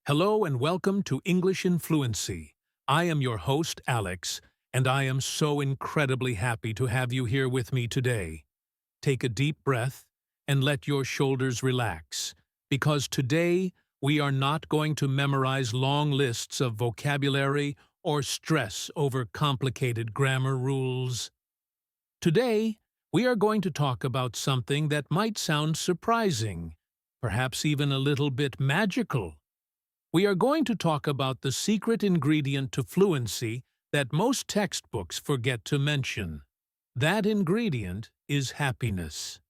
Hello and welcome to English in Fluency. I am your host, Alex, and I am so incredibly happy to have you here with me today. Take a deep breath and let your shoulders relax, because today we are not going to memorize long lists of vocabulary or stress over complicated grammar rules. Today, we are going to talk about something that might sound surprising, perhaps even a little bit magical. We are going to talk about the secret ingredient to fluency that most textbooks forget to mention. That ingredient is happiness.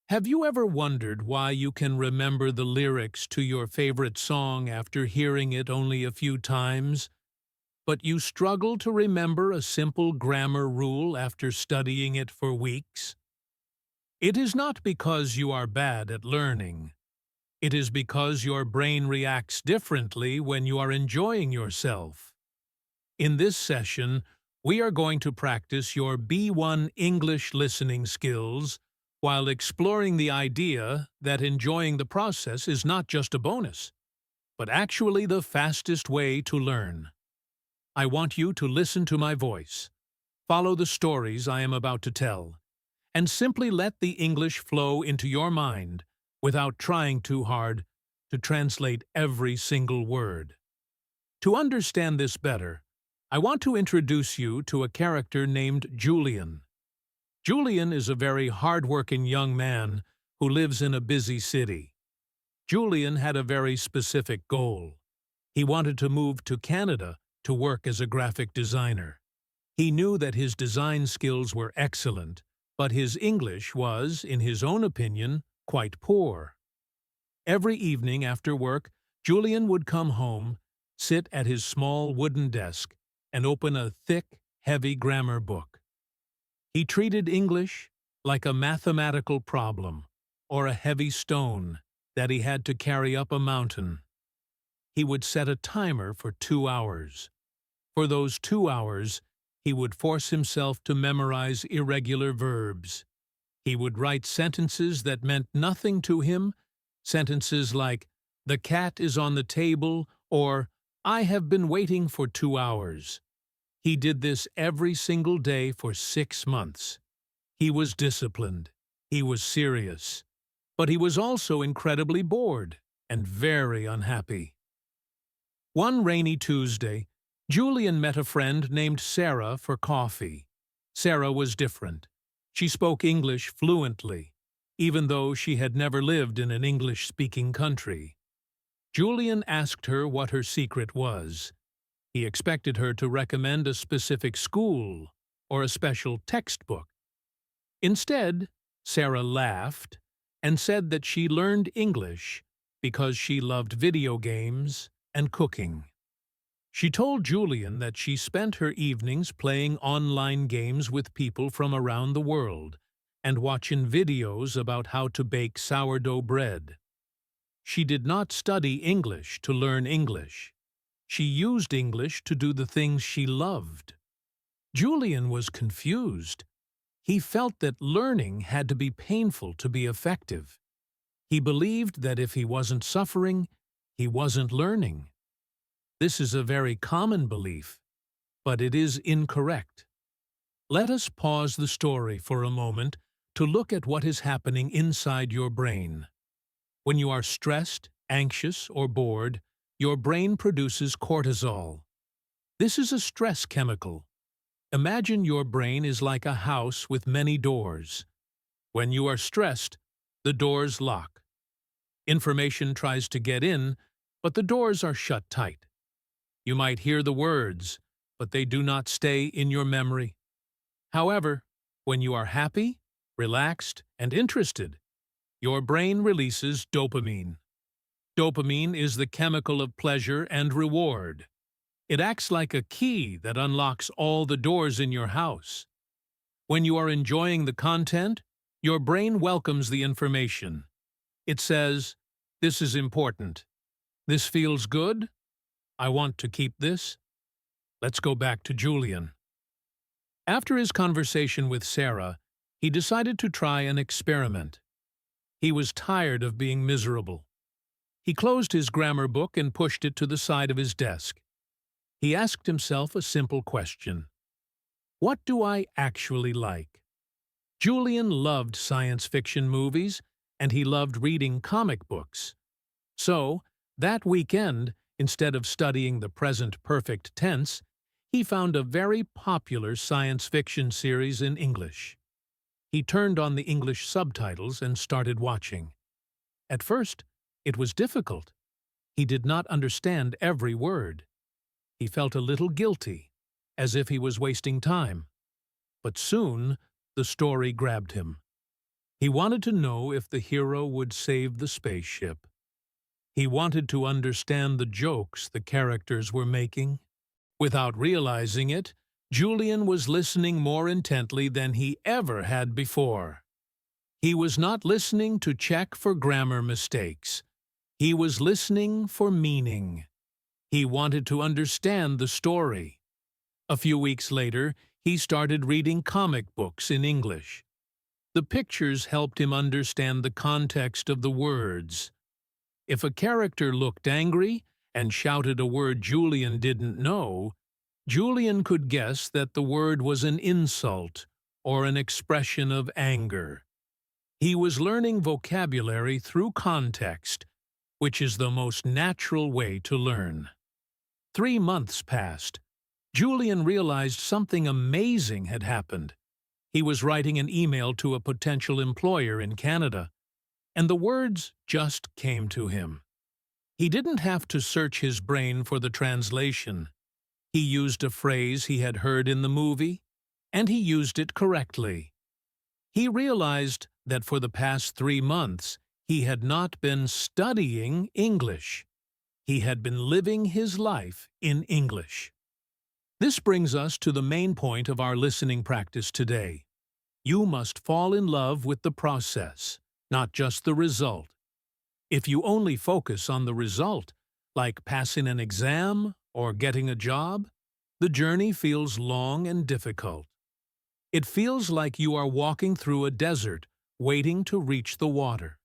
Have you ever wondered why you can remember the lyrics to your favorite song after hearing it only a few times, but you struggle to remember a simple grammar rule after studying it for weeks? It is not because you are bad at learning. It is because your brain reacts differently when you are enjoying yourself. In this session, we are going to practice your B1 English listening skills while exploring the idea that enjoying the process is not just a bonus, but actually the fastest way to learn. I want you to listen to my voice, follow the stories I am about to tell, and simply let the English flow into your mind without trying too hard to translate every single word. To understand this better, I want to introduce you to a character named Julian. Julian is a very hard-working young man who lives in a busy city. Julian had a very specific goal. He wanted to move to Canada to work as a graphic designer. He knew that his design skills were excellent, but his English was, in his own opinion, quite poor. Every evening after work, Julian would come home, sit at his small wooden desk, and open a thick, heavy grammar book. He treated English like a mathematical problem or a heavy stone that he had to carry up a mountain. He would set a timer for 2 hours. For those 2 hours, he would force himself to memorize irregular verbs. He would write sentences that meant nothing to him, sentences like, "The cat is on the table," or "I have been waiting for 2 hours." He did this every single day for 6 months. He was disciplined. He was serious. But he was also incredibly bored and very unhappy. One rainy Tuesday, Julian met a friend named Sarah for coffee. Sarah was different. She spoke English fluently, even though she had never lived in an English-speaking country. Julian asked her what her secret was. He expected her to recommend a specific school or a special textbook. Instead, Sarah laughed and said that she learned English because she loved video games and cooking. She told Julian that she spent her evenings playing online games with people from around the world and watching videos about how to bake sourdough bread. She did not study English to learn English. She used English to do the things she loved. Julian was confused. He felt that learning had to be painful to be effective. He believed that if he wasn't suffering, he wasn't learning. This is a very common belief, but it is incorrect. Let us pause the story for a moment to look at what is happening inside your brain. When you are stressed, anxious, or bored, your brain produces cortisol. This is a stress chemical. Imagine your brain is like a house with many doors. When you are stressed, the doors lock. Information tries to get in, but the doors are shut tight. You might hear the words, but they do not stay in your memory. However, when you are happy, relaxed, and interested, your brain releases dopamine. Dopamine is the chemical of pleasure and reward. It acts like a key that unlocks all the doors in your house. When you are enjoying the content, your brain welcomes the information. It says, "This is important. This feels good. I want to keep this." Let's go back to Julian. After his conversation with Sarah, he decided to try an experiment. He was tired of being miserable. He closed his grammar book and pushed it to the side of his desk. He asked himself a simple question. What do I actually like? Julian loved science fiction movies, and he loved reading comic books. So, that weekend, instead of studying the present perfect tense, he found a very popular science fiction series in English. He turned on the English subtitles and started watching. At first, it was difficult. He did not understand every word. He felt a little guilty, as if he was wasting time. But soon, the story grabbed him. He wanted to know if the hero would save the spaceship. He wanted to understand the jokes the characters were making. Without realizing it, Julian was listening more intently than he ever had before. He was not listening to check for grammar mistakes. He was listening for meaning. He wanted to understand the story. A few weeks later, he started reading comic books in English. The pictures helped him understand the context of the words. If a character looked angry and shouted a word Julian didn't know, Julian could guess that the word was an insult or an expression of anger. He was learning vocabulary through context, which is the most natural way to learn. 3 months passed. Julian realized something amazing had happened. He was writing an email to a potential employer in Canada, and the words just came to him. He didn't have to search his brain for the translation. He used a phrase he had heard in the movie, and he used it correctly. He realized that for the past 3 months, he had not been studying English. He had been living his life in English. This brings us to the main point of our listening practice today. You must fall in love with the process, not just the result. If you only focus on the result, like passing an exam or getting a job, the journey feels long and difficult. It feels like you are walking through a desert, waiting to reach the water.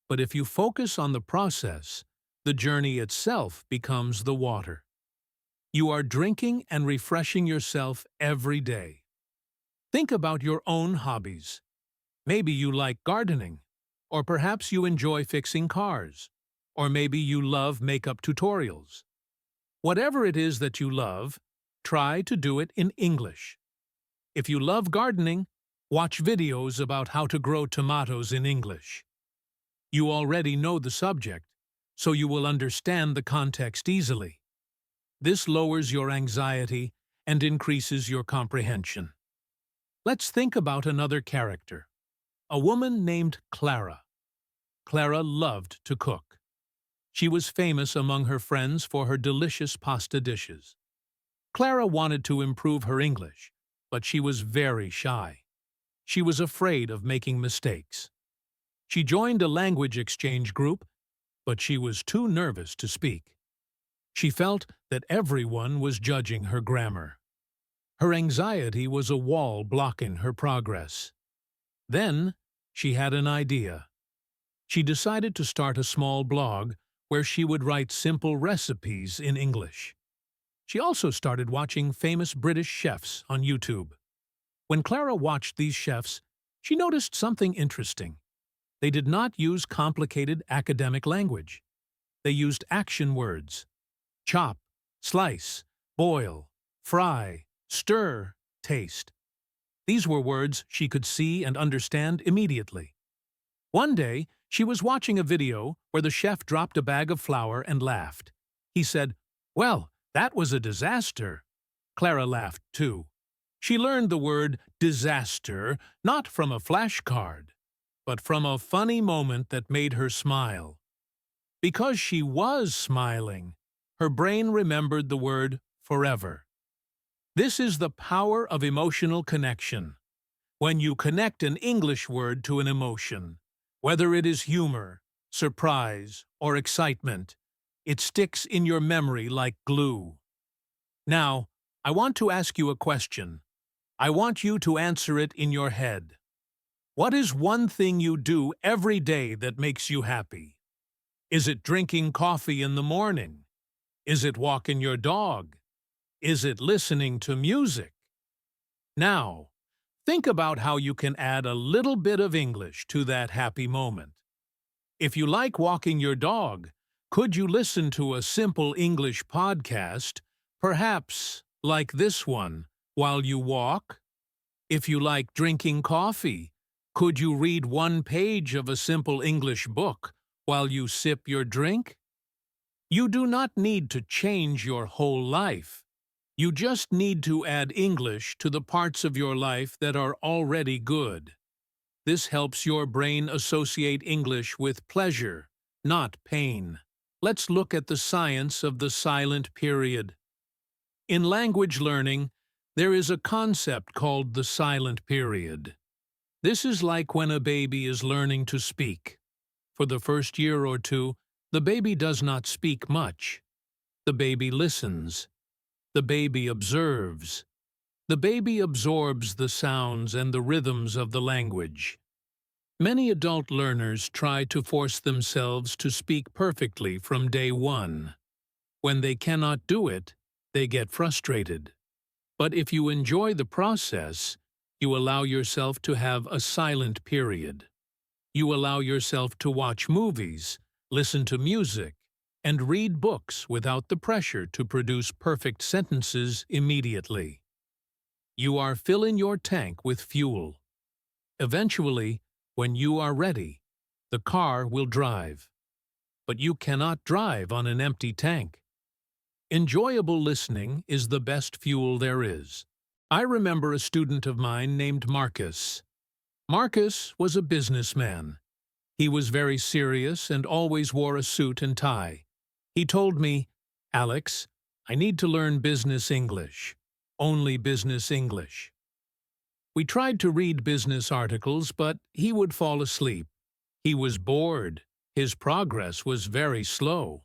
But if you focus on the process, the journey itself becomes the water. You are drinking and refreshing yourself every day. Think about your own hobbies. Maybe you like gardening, or perhaps you enjoy fixing cars, or maybe you love makeup tutorials. Whatever it is that you love, try to do it in English. If you love gardening, watch videos about how to grow tomatoes in English. You already know the subject, so you will understand the context easily. This lowers your anxiety and increases your comprehension. Let's think about another character, a woman named Clara. Clara loved to cook. She was famous among her friends for her delicious pasta dishes. Clara wanted to improve her English, but she was very shy. She was afraid of making mistakes. She joined a language exchange group, but she was too nervous to speak. She felt that everyone was judging her grammar. Her anxiety was a wall blocking her progress. Then, she had an idea. She decided to start a small blog where she would write simple recipes in English. She also started watching famous British chefs on YouTube. When Clara watched these chefs, she noticed something interesting. They did not use complicated academic language. They used action words. Chop, slice, boil, fry, stir, taste. These were words she could see and understand immediately. One day, she was watching a video where the chef dropped a bag of flour and laughed. He said, "Well, that was a disaster." Clara laughed too. She learned the word disaster not from a flashcard, but from a funny moment that made her smile. Because she was smiling, her brain remembered the word forever. This is the power of emotional connection. When you connect an English word to an emotion, whether it is humor, surprise, or excitement, it sticks in your memory like glue. Now, I want to ask you a question. I want you to answer it in your head. What is one thing you do every day that makes you happy? Is it drinking coffee in the morning? Is it walking your dog? Is it listening to music? Now, think about how you can add a little bit of English to that happy moment. If you like walking your dog, could you listen to a simple English podcast, perhaps like this one, while you walk? If you like drinking coffee, could you read one page of a simple English book while you sip your drink? You do not need to change your whole life. You just need to add English to the parts of your life that are already good. This helps your brain associate English with pleasure, not pain. Let's look at the science of the silent period. In language learning, there is a concept called the silent period. This is like when a baby is learning to speak. For the first year or two, the baby does not speak much. The baby listens. The baby observes. The baby absorbs the sounds and the rhythms of the language. Many adult learners try to force themselves to speak perfectly from day one. When they cannot do it, they get frustrated. But if you enjoy the process, you allow yourself to have a silent period. You allow yourself to watch movies, listen to music, and read books without the pressure to produce perfect sentences immediately. You are filling your tank with fuel. Eventually, when you are ready, the car will drive. But you cannot drive on an empty tank. Enjoyable listening is the best fuel there is. I remember a student of mine named Marcus. Marcus was a businessman. He was very serious and always wore a suit and tie. He told me, "Alex, I need to learn business English. Only business English." We tried to read business articles, but he would fall asleep. He was bored. His progress was very slow.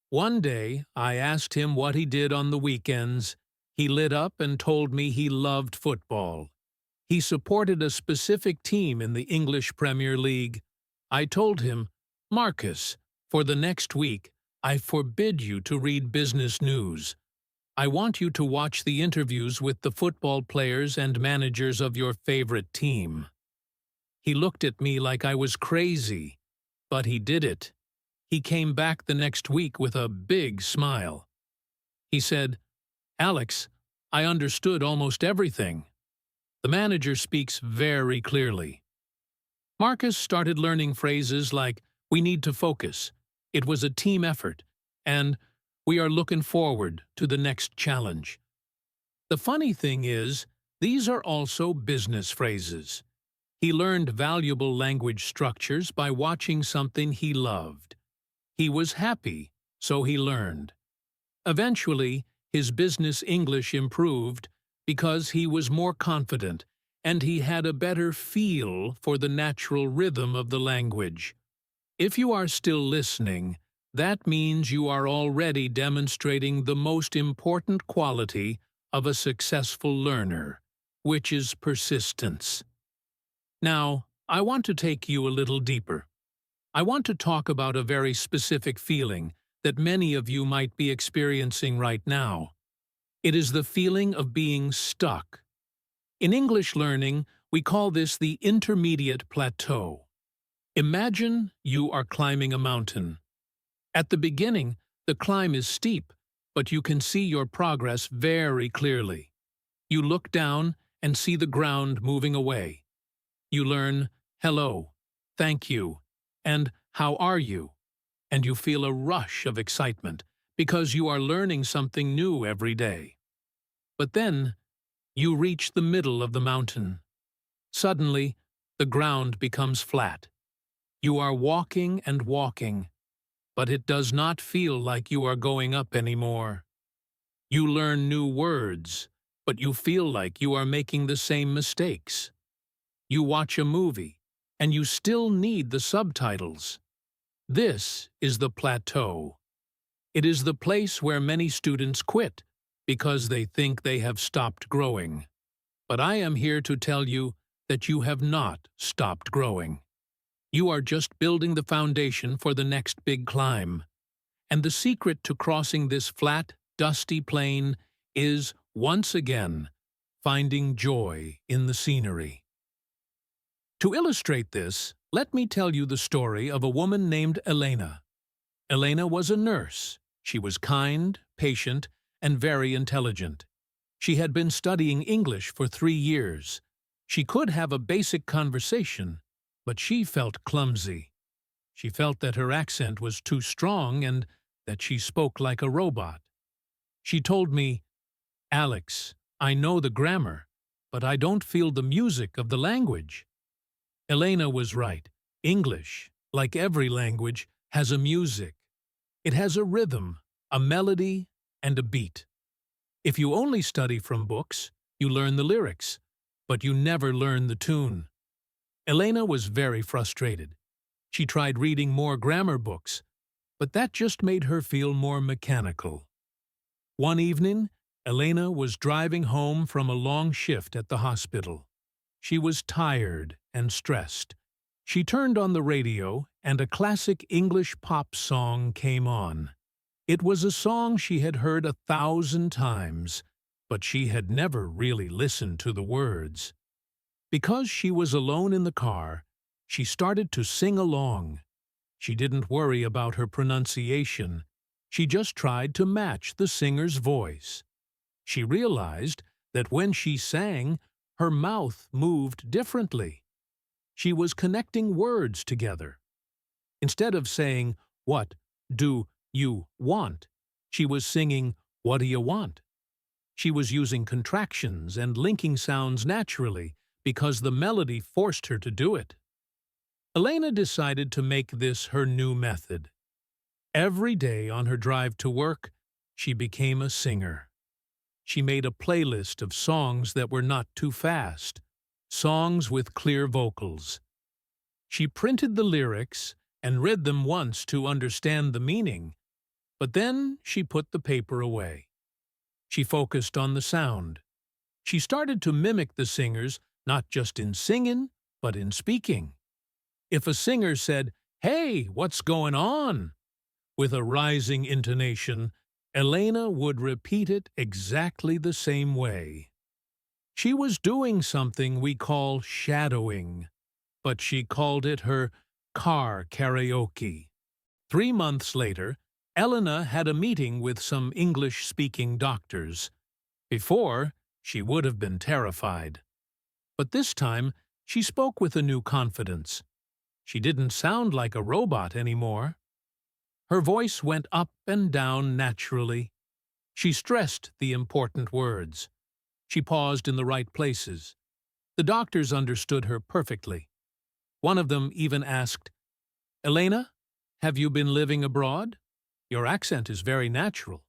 One day, I asked him what he did on the weekends. He lit up and told me he loved football. He supported a specific team in the English Premier League. I told him, "Marcus, for the next week, I forbid you to read business news. I want you to watch the interviews with the football players and managers of your favorite team." He looked at me like I was crazy, but he did it. He came back the next week with a big smile. He said, "Alex, I understood almost everything. The manager speaks very clearly." Marcus started learning phrases like, "We need to focus," "It was a team effort," and "We are looking forward to the next challenge." The funny thing is, these are also business phrases. He learned valuable language structures by watching something he loved. He was happy, so he learned. Eventually, his business English improved because he was more confident and he had a better feel for the natural rhythm of the language. If you are still listening, that means you are already demonstrating the most important quality of a successful learner, which is persistence. Now, I want to take you a little deeper. I want to talk about a very specific feeling that many of you might be experiencing right now. It is the feeling of being stuck. In English learning, we call this the intermediate plateau. Imagine you are climbing a mountain. At the beginning, the climb is steep, but you can see your progress very clearly. You look down and see the ground moving away. You learn, "Hello," "Thank you," and "How are you?" And you feel a rush of excitement because you are learning something new every day. But then, you reach the middle of the mountain. Suddenly, the ground becomes flat. You are walking and walking, but it does not feel like you are going up anymore. You learn new words, but you feel like you are making the same mistakes. You watch a movie, and you still need the subtitles. This is the plateau. It is the place where many students quit because they think they have stopped growing. But I am here to tell you that you have not stopped growing. You are just building the foundation for the next big climb. And the secret to crossing this flat, dusty plain is, once again, finding joy in the scenery. To illustrate this, let me tell you the story of a woman named Elena. Elena was a nurse. She was kind, patient, and very intelligent. She had been studying English for 3 years. She could have a basic conversation, but she felt clumsy. She felt that her accent was too strong and that she spoke like a robot. She told me, "Alex, I know the grammar, but I don't feel the music of the language." Elena was right. English, like every language, has a music. It has a rhythm, a melody, and a beat. If you only study from books, you learn the lyrics, but you never learn the tune. Elena was very frustrated. She tried reading more grammar books, but that just made her feel more mechanical. One evening, Elena was driving home from a long shift at the hospital. She was tired and stressed. She turned on the radio, and a classic English pop song came on. It was a song she had heard 1,000 times, but she had never really listened to the words. Because she was alone in the car, she started to sing along. She didn't worry about her pronunciation. She just tried to match the singer's voice. She realized that when she sang, her mouth moved differently. She was connecting words together. Instead of saying, "What do you want?" she was singing, "What do you want?" She was using contractions and linking sounds naturally because the melody forced her to do it. Elena decided to make this her new method. Every day on her drive to work, she became a singer. She made a playlist of songs that were not too fast, songs with clear vocals. She printed the lyrics and read them once to understand the meaning, but then she put the paper away. She focused on the sound. She started to mimic the singers, not just in singing, but in speaking. If a singer said, "Hey, what's going on?" with a rising intonation, Elena would repeat it exactly the same way. She was doing something we call shadowing, but she called it her car karaoke. 3 months later, Elena had a meeting with some English-speaking doctors. Before, she would have been terrified. But this time, she spoke with a new confidence. She didn't sound like a robot anymore. Her voice went up and down naturally. She stressed the important words. She paused in the right places. The doctors understood her perfectly. One of them even asked, "Elena, have you been living abroad? Your accent is very natural."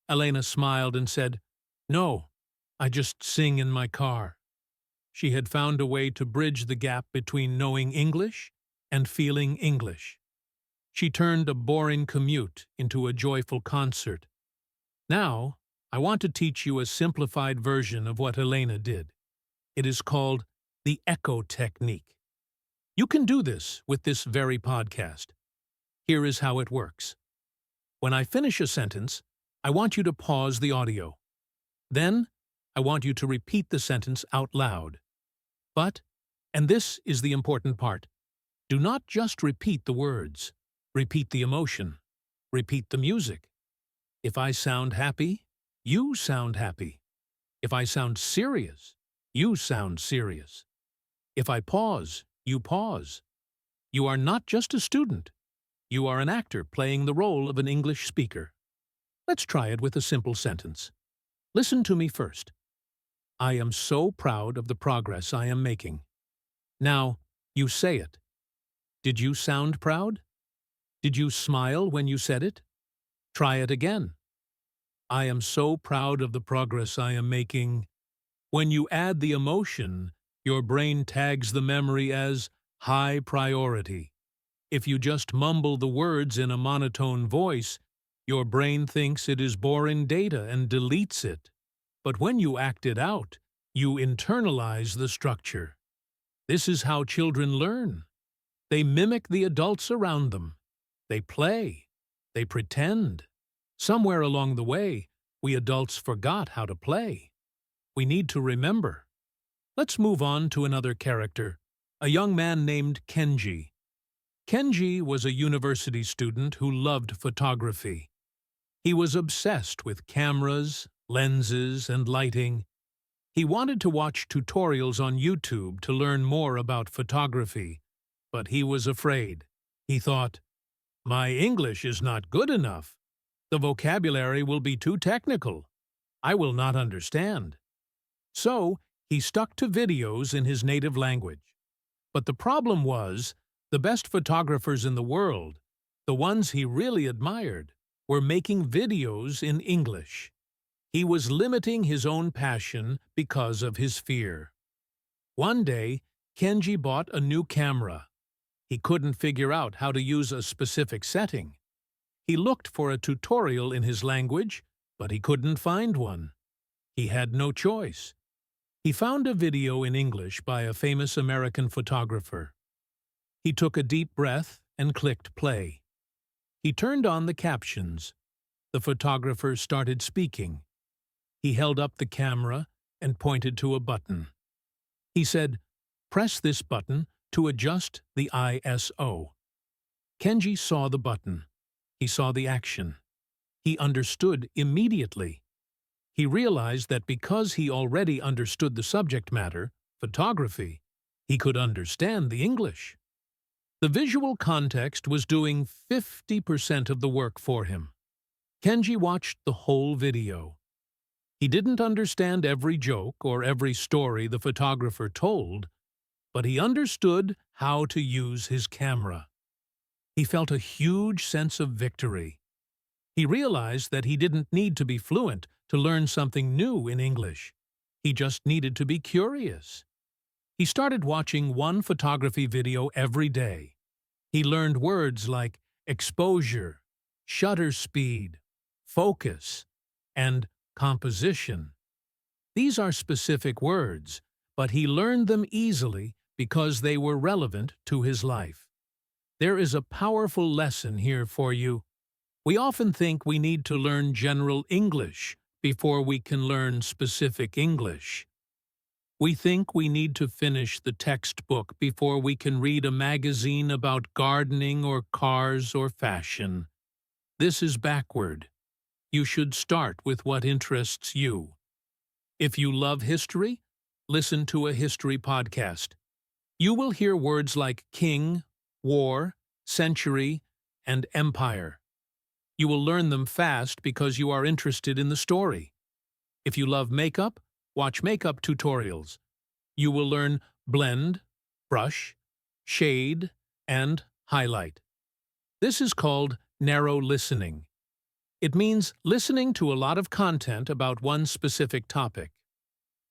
Elena smiled and said, "No, I just sing in my car." She had found a way to bridge the gap between knowing English and feeling English. She turned a boring commute into a joyful concert. Now, I want to teach you a simplified version of what Elena did. It is called the echo technique. You can do this with this very podcast. Here is how it works. When I finish a sentence, I want you to pause the audio. Then, I want you to repeat the sentence out loud. But, and this is the important part, do not just repeat the words. Repeat the emotion. Repeat the music. If I sound happy, you sound happy. If I sound serious, you sound serious. If I pause, you pause. You are not just a student. You are an actor playing the role of an English speaker. Let's try it with a simple sentence. Listen to me first. I am so proud of the progress I am making. Now, you say it. Did you sound proud? Did you smile when you said it? Try it again. I am so proud of the progress I am making. When you add the emotion, your brain tags the memory as high priority. If you just mumble the words in a monotone voice, your brain thinks it is boring data and deletes it. But when you act it out, you internalize the structure. This is how children learn. They mimic the adults around them. They play. They pretend. Somewhere along the way, we adults forgot how to play. We need to remember. Let's move on to another character, a young man named Kenji. Kenji was a university student who loved photography. He was obsessed with cameras, lenses, and lighting. He wanted to watch tutorials on YouTube to learn more about photography, but he was afraid. He thought, "My English is not good enough. The vocabulary will be too technical. I will not understand." So, he stuck to videos in his native language. But the problem was, the best photographers in the world, the ones he really admired, were making videos in English. He was limiting his own passion because of his fear. One day, Kenji bought a new camera. He couldn't figure out how to use a specific setting. He looked for a tutorial in his language, but he couldn't find one. He had no choice. He found a video in English by a famous American photographer. He took a deep breath and clicked play. He turned on the captions. The photographer started speaking. He held up the camera and pointed to a button. He said, "Press this button to adjust the ISO." Kenji saw the button. He saw the action. He understood immediately. He realized that because he already understood the subject matter, photography, he could understand the English. The visual context was doing 50% of the work for him. Kenji watched the whole video. He didn't understand every joke or every story the photographer told, but he understood how to use his camera. He felt a huge sense of victory. He realized that he didn't need to be fluent to learn something new in English. He just needed to be curious. He started watching one photography video every day. He learned words like exposure, shutter speed, focus, and composition. These are specific words, but he learned them easily because they were relevant to his life. There is a powerful lesson here for you. We often think we need to learn general English before we can learn specific English. We think we need to finish the textbook before we can read a magazine about gardening or cars or fashion. This is backward. You should start with what interests you. If you love history, listen to a history podcast. You will hear words like king, war, century, and empire. You will learn them fast because you are interested in the story. If you love makeup, watch makeup tutorials. You will learn blend, brush, shade, and highlight. This is called narrow listening. It means listening to a lot of content about one specific topic.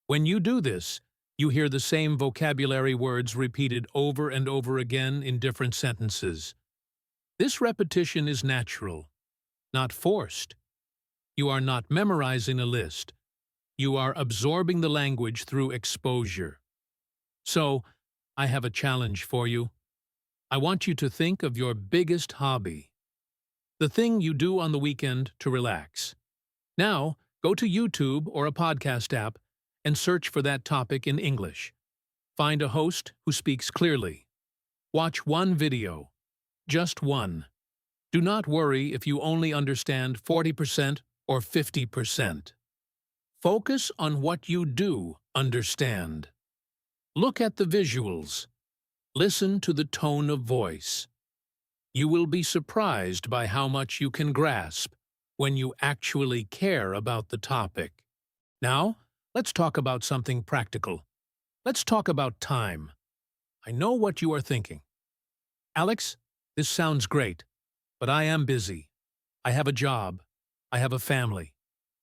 When you do this, you hear the same vocabulary words repeated over and over again in different sentences. This repetition is natural, not forced. You are not memorizing a list. You are absorbing the language through exposure. So, I have a challenge for you. I want you to think of your biggest hobby, the thing you do on the weekend to relax. Now, go to YouTube or a podcast app and search for that topic in English. Find a host who speaks clearly. Watch one video, just one. Do not worry if you only understand 40% or 50%. Focus on what you do understand. Look at the visuals. Listen to the tone of voice. You will be surprised by how much you can grasp when you actually care about the topic. Now, let's talk about something practical. Let's talk about time. I know what you are thinking. Alex, this sounds great, but I am busy. I have a job. I have a family.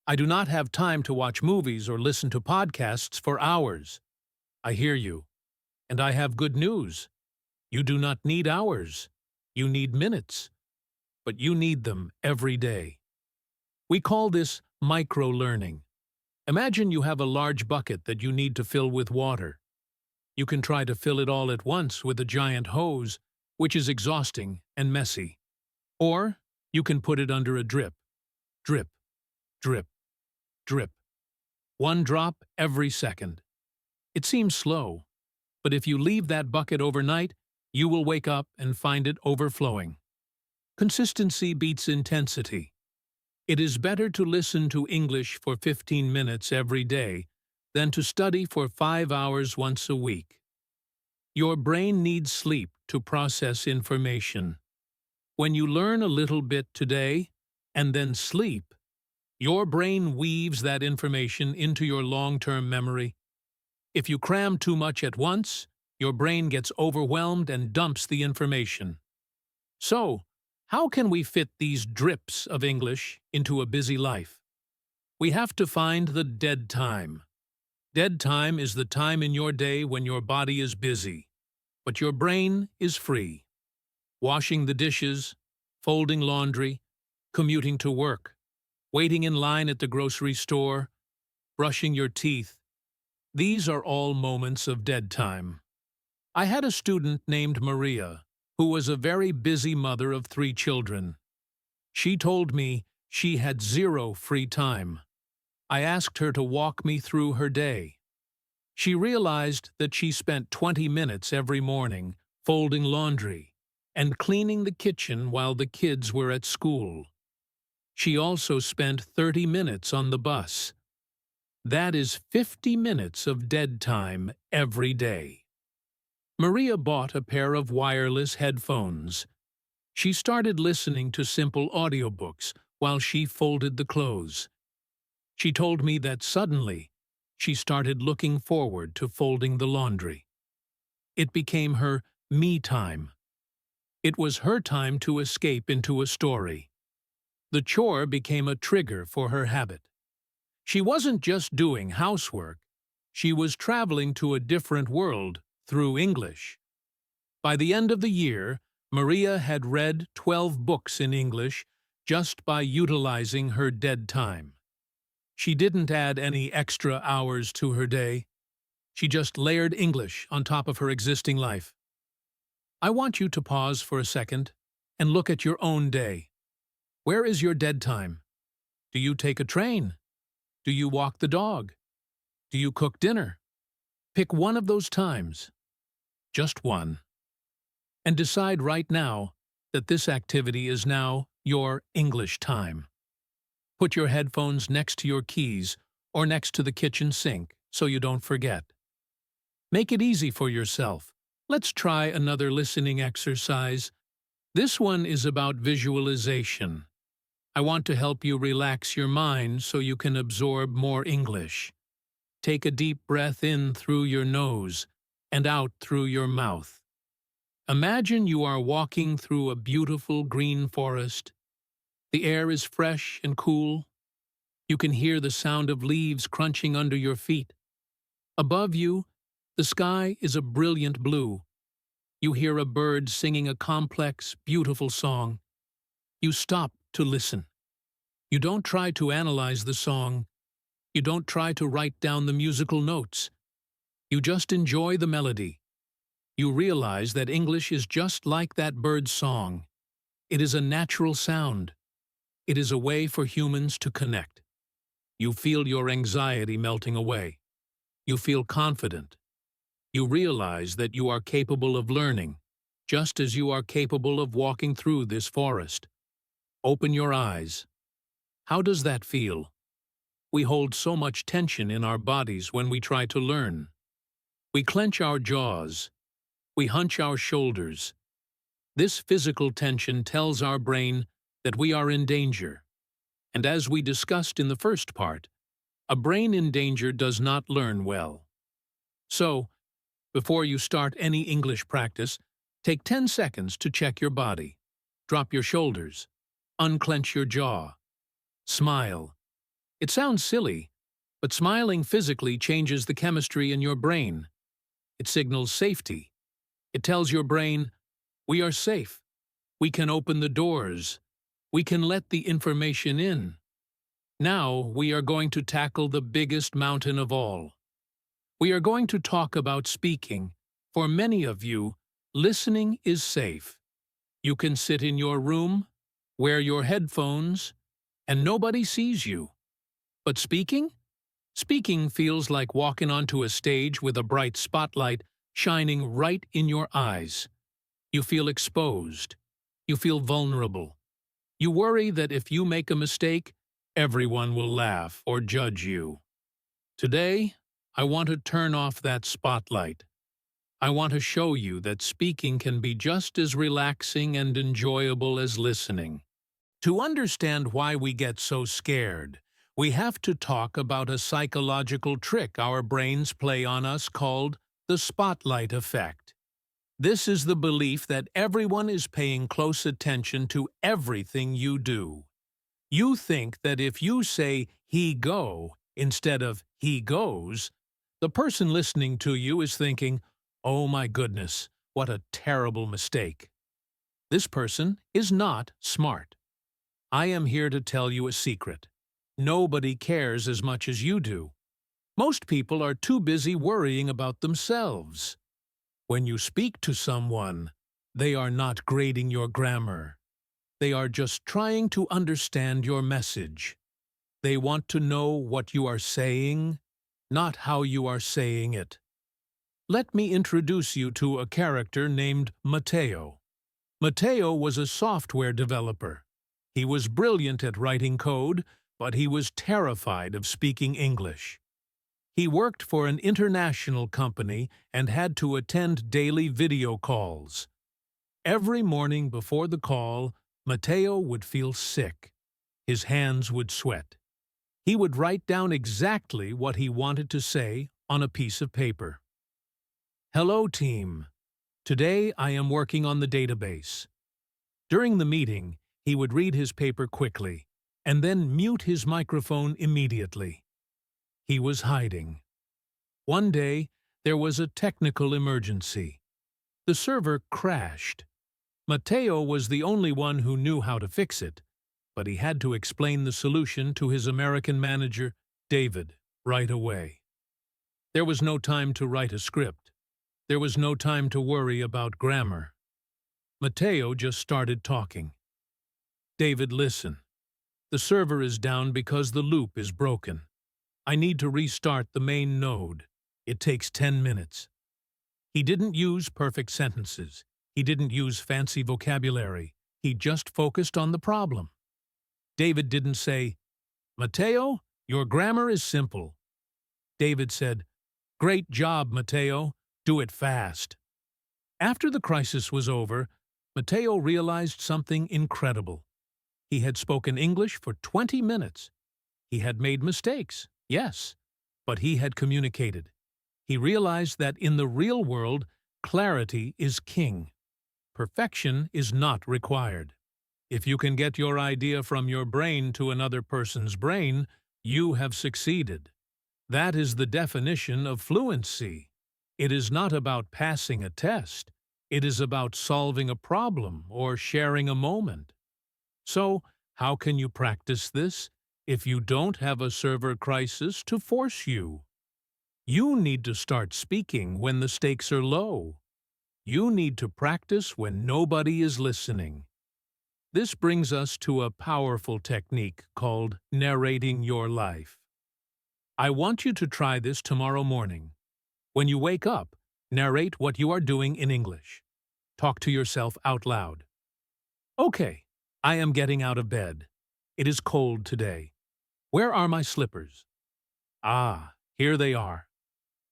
I do not have time to watch movies or listen to podcasts for hours. I hear you. And I have good news. You do not need hours. You need minutes. But you need them every day. We call this micro-learning. Imagine you have a large bucket that you need to fill with water. You can try to fill it all at once with a giant hose, which is exhausting and messy. Or you can put it under a drip. Drip, drip, drip. One drop every second. It seems slow, but if you leave that bucket overnight, you will wake up and find it overflowing. Consistency beats intensity. It is better to listen to English for 15 minutes every day than to study for 5 hours once a week. Your brain needs sleep to process information. When you learn a little bit today and then sleep, your brain weaves that information into your long-term memory. If you cram too much at once, your brain gets overwhelmed and dumps the information. So, how can we fit these drips of English into a busy life? We have to find the dead time. Dead time is the time in your day when your body is busy, but your brain is free. Washing the dishes, folding laundry, commuting to work, waiting in line at the grocery store, brushing your teeth. These are all moments of dead time. I had a student named Maria, who was a very busy mother of 3 children. She told me she had 0 free time. I asked her to walk me through her day. She realized that she spent 20 minutes every morning folding laundry and cleaning the kitchen while the kids were at school. She also spent 30 minutes on the bus. That is 50 minutes of dead time every day. Maria bought a pair of wireless headphones. She started listening to simple audiobooks while she folded the clothes. She told me that suddenly, she started looking forward to folding the laundry. It became her me time. It was her time to escape into a story. The chore became a trigger for her habit. She wasn't just doing housework, she was traveling to a different world through English. By the end of the year, Maria had read 12 books in English just by utilizing her dead time. She didn't add any extra hours to her day. She just layered English on top of her existing life. I want you to pause for a second and look at your own day. Where is your dead time? Do you take a train? Do you walk the dog? Do you cook dinner? Pick one of those times. Just one. And decide right now that this activity is now your English time. Put your headphones next to your keys or next to the kitchen sink so you don't forget. Make it easy for yourself. Let's try another listening exercise. This one is about visualization. I want to help you relax your mind so you can absorb more English. Take a deep breath in through your nose and out through your mouth. Imagine you are walking through a beautiful green forest. The air is fresh and cool. You can hear the sound of leaves crunching under your feet. Above you, the sky is a brilliant blue. You hear a bird singing a complex, beautiful song. You stop to listen. You don't try to analyze the song. You don't try to write down the musical notes. You just enjoy the melody. You realize that English is just like that bird's song. It is a natural sound. It is a way for humans to connect. You feel your anxiety melting away. You feel confident. You realize that you are capable of learning, just as you are capable of walking through this forest. Open your eyes. How does that feel? We hold so much tension in our bodies when we try to learn. We clench our jaws. We hunch our shoulders. This physical tension tells our brain that we are in danger. And as we discussed in the first part, a brain in danger does not learn well. So, before you start any English practice, take 10 seconds to check your body. Drop your shoulders. Unclench your jaw. Smile. It sounds silly, but smiling physically changes the chemistry in your brain. It signals safety. It tells your brain, we are safe. We can open the doors. We can let the information in. Now we are going to tackle the biggest mountain of all. We are going to talk about speaking. For many of you, listening is safe. You can sit in your room, wear your headphones, and nobody sees you. But speaking? Speaking feels like walking onto a stage with a bright spotlight shining right in your eyes. You feel exposed. You feel vulnerable. You worry that if you make a mistake, everyone will laugh or judge you. Today, I want to turn off that spotlight. I want to show you that speaking can be just as relaxing and enjoyable as listening. To understand why we get so scared, we have to talk about a psychological trick our brains play on us called the spotlight effect. This is the belief that everyone is paying close attention to everything you do. You think that if you say, "he go," instead of "he goes," the person listening to you is thinking, "Oh my goodness, what a terrible mistake." This person is not smart. I am here to tell you a secret. Nobody cares as much as you do. Most people are too busy worrying about themselves. When you speak to someone, they are not grading your grammar. They are just trying to understand your message. They want to know what you are saying, not how you are saying it. Let me introduce you to a character named Matteo. Matteo was a software developer. He was brilliant at writing code, but he was terrified of speaking English. He worked for an international company and had to attend daily video calls. Every morning before the call, Matteo would feel sick. His hands would sweat. He would write down exactly what he wanted to say on a piece of paper. "Hello, team. Today I am working on the database." During the meeting, he would read his paper quickly and then mute his microphone immediately. He was hiding. One day, there was a technical emergency. The server crashed. Matteo was the only one who knew how to fix it, but he had to explain the solution to his American manager, David, right away. There was no time to write a script. There was no time to worry about grammar. Matteo just started talking. "David, listen. The server is down because the loop is broken. I need to restart the main node. It takes 10 minutes. He didn't use perfect sentences. He didn't use fancy vocabulary. He just focused on the problem. David didn't say, "Matteo, your grammar is simple." David said, "Great job, Matteo. Do it fast." After the crisis was over, Matteo realized something incredible. He had spoken English for 20 minutes. He had made mistakes, yes, but he had communicated. He realized that in the real world, clarity is king. Perfection is not required. If you can get your idea from your brain to another person's brain, you have succeeded. That is the definition of fluency. It is not about passing a test. It is about solving a problem or sharing a moment. So, how can you practice this if you don't have a server crisis to force you? You need to start speaking when the stakes are low. You need to practice when nobody is listening. This brings us to a powerful technique called narrating your life. I want you to try this tomorrow morning. When you wake up, narrate what you are doing in English. Talk to yourself out loud. "Okay, I am getting out of bed. It is cold today. Where are my slippers? Ah, here they are.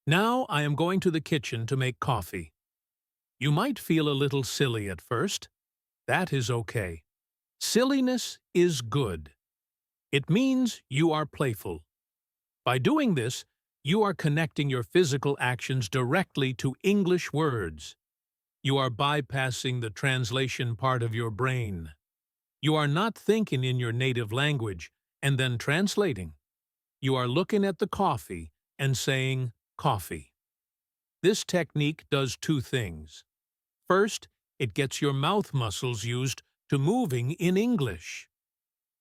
Now I am going to the kitchen to make coffee." You might feel a little silly at first. That is okay. Silliness is good. It means you are playful. By doing this, you are connecting your physical actions directly to English words. You are bypassing the translation part of your brain. You are not thinking in your native language and then translating. You are looking at the coffee and saying, "coffee." This technique does two things. First, it gets your mouth muscles used to moving in English.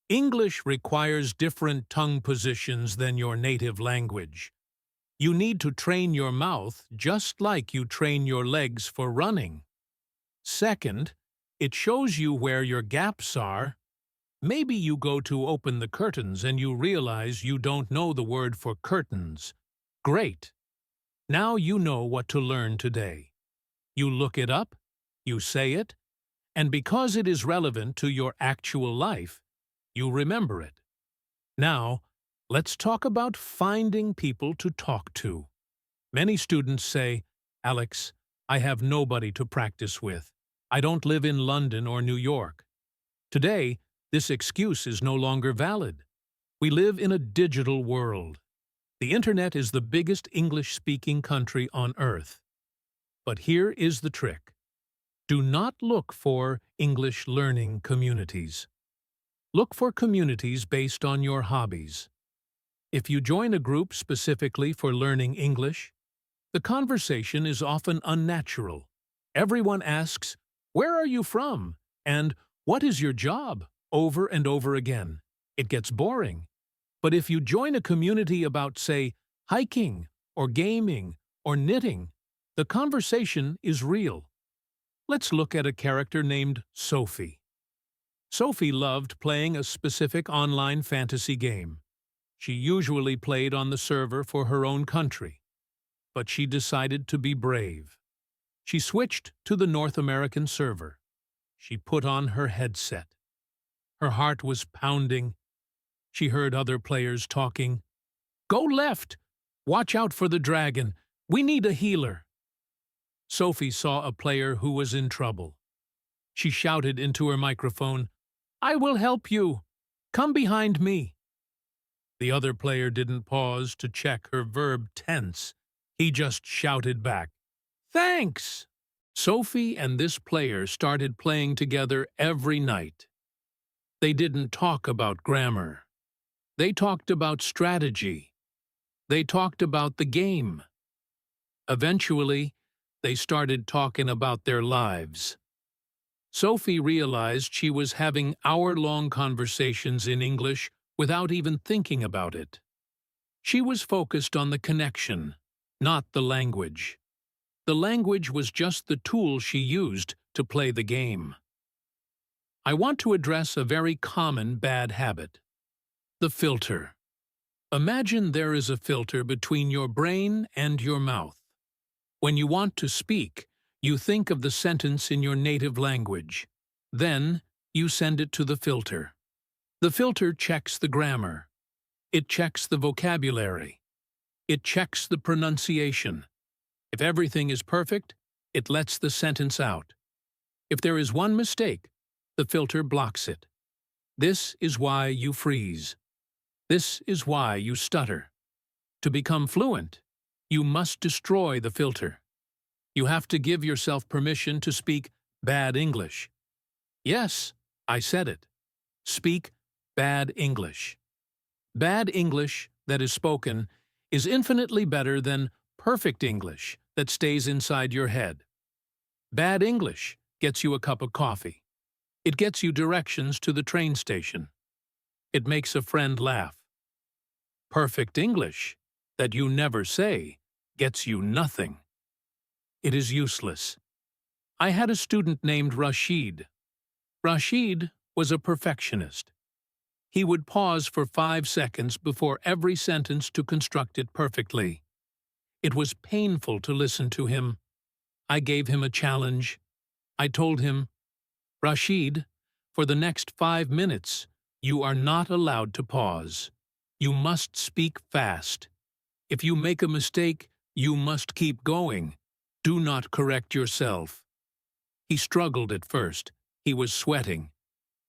English requires different tongue positions than your native language. You need to train your mouth just like you train your legs for running. Second, it shows you where your gaps are. Maybe you go to open the curtains and you realize you don't know the word for curtains. Great! Now you know what to learn today. You look it up, you say it, and because it is relevant to your actual life, you remember it. Now, let's talk about finding people to talk to. Many students say, "Alex, I have nobody to practice with. I don't live in London or New York." Today, this excuse is no longer valid. We live in a digital world. The internet is the biggest English-speaking country on Earth. But here is the trick. Do not look for English learning communities. Look for communities based on your hobbies. If you join a group specifically for learning English, the conversation is often unnatural. Everyone asks, "Where are you from?" and "What is your job?" over and over again. It gets boring. But if you join a community about, say, hiking or gaming or knitting, the conversation is real. Let's look at a character named Sophie. Sophie loved playing a specific online fantasy game. She usually played on the server for her own country. But she decided to be brave. She switched to the North American server. She put on her headset. Her heart was pounding. She heard other players talking. "Go left! Watch out for the dragon! We need a healer!" Sophie saw a player who was in trouble. She shouted into her microphone, "I will help you! Come behind me!" The other player didn't pause to check her verb tense. He just shouted back, "Thanks!" Sophie and this player started playing together every night. They didn't talk about grammar. They talked about strategy. They talked about the game. Eventually, they started talking about their lives. Sophie realized she was having hour-long conversations in English without even thinking about it. She was focused on the connection, not the language. The language was just the tool she used to play the game. I want to address a very common bad habit. The filter. Imagine there is a filter between your brain and your mouth. When you want to speak, you think of the sentence in your native language. Then, you send it to the filter. The filter checks the grammar. It checks the vocabulary. It checks the pronunciation. If everything is perfect, it lets the sentence out. If there is one mistake, the filter blocks it. This is why you freeze. This is why you stutter. To become fluent, you must destroy the filter. You have to give yourself permission to speak bad English. Yes, I said it. Speak bad English. Bad English that is spoken is infinitely better than perfect English that stays inside your head. Bad English gets you a cup of coffee. It gets you directions to the train station. It makes a friend laugh. Perfect English that you never say gets you nothing. It is useless. I had a student named Rashid. Rashid was a perfectionist. He would pause for 5 seconds before every sentence to construct it perfectly. It was painful to listen to him. I gave him a challenge. I told him, "Rashid, for the next 5 minutes, you are not allowed to pause. You must speak fast. If you make a mistake, you must keep going. Do not correct yourself." He struggled at first. He was sweating.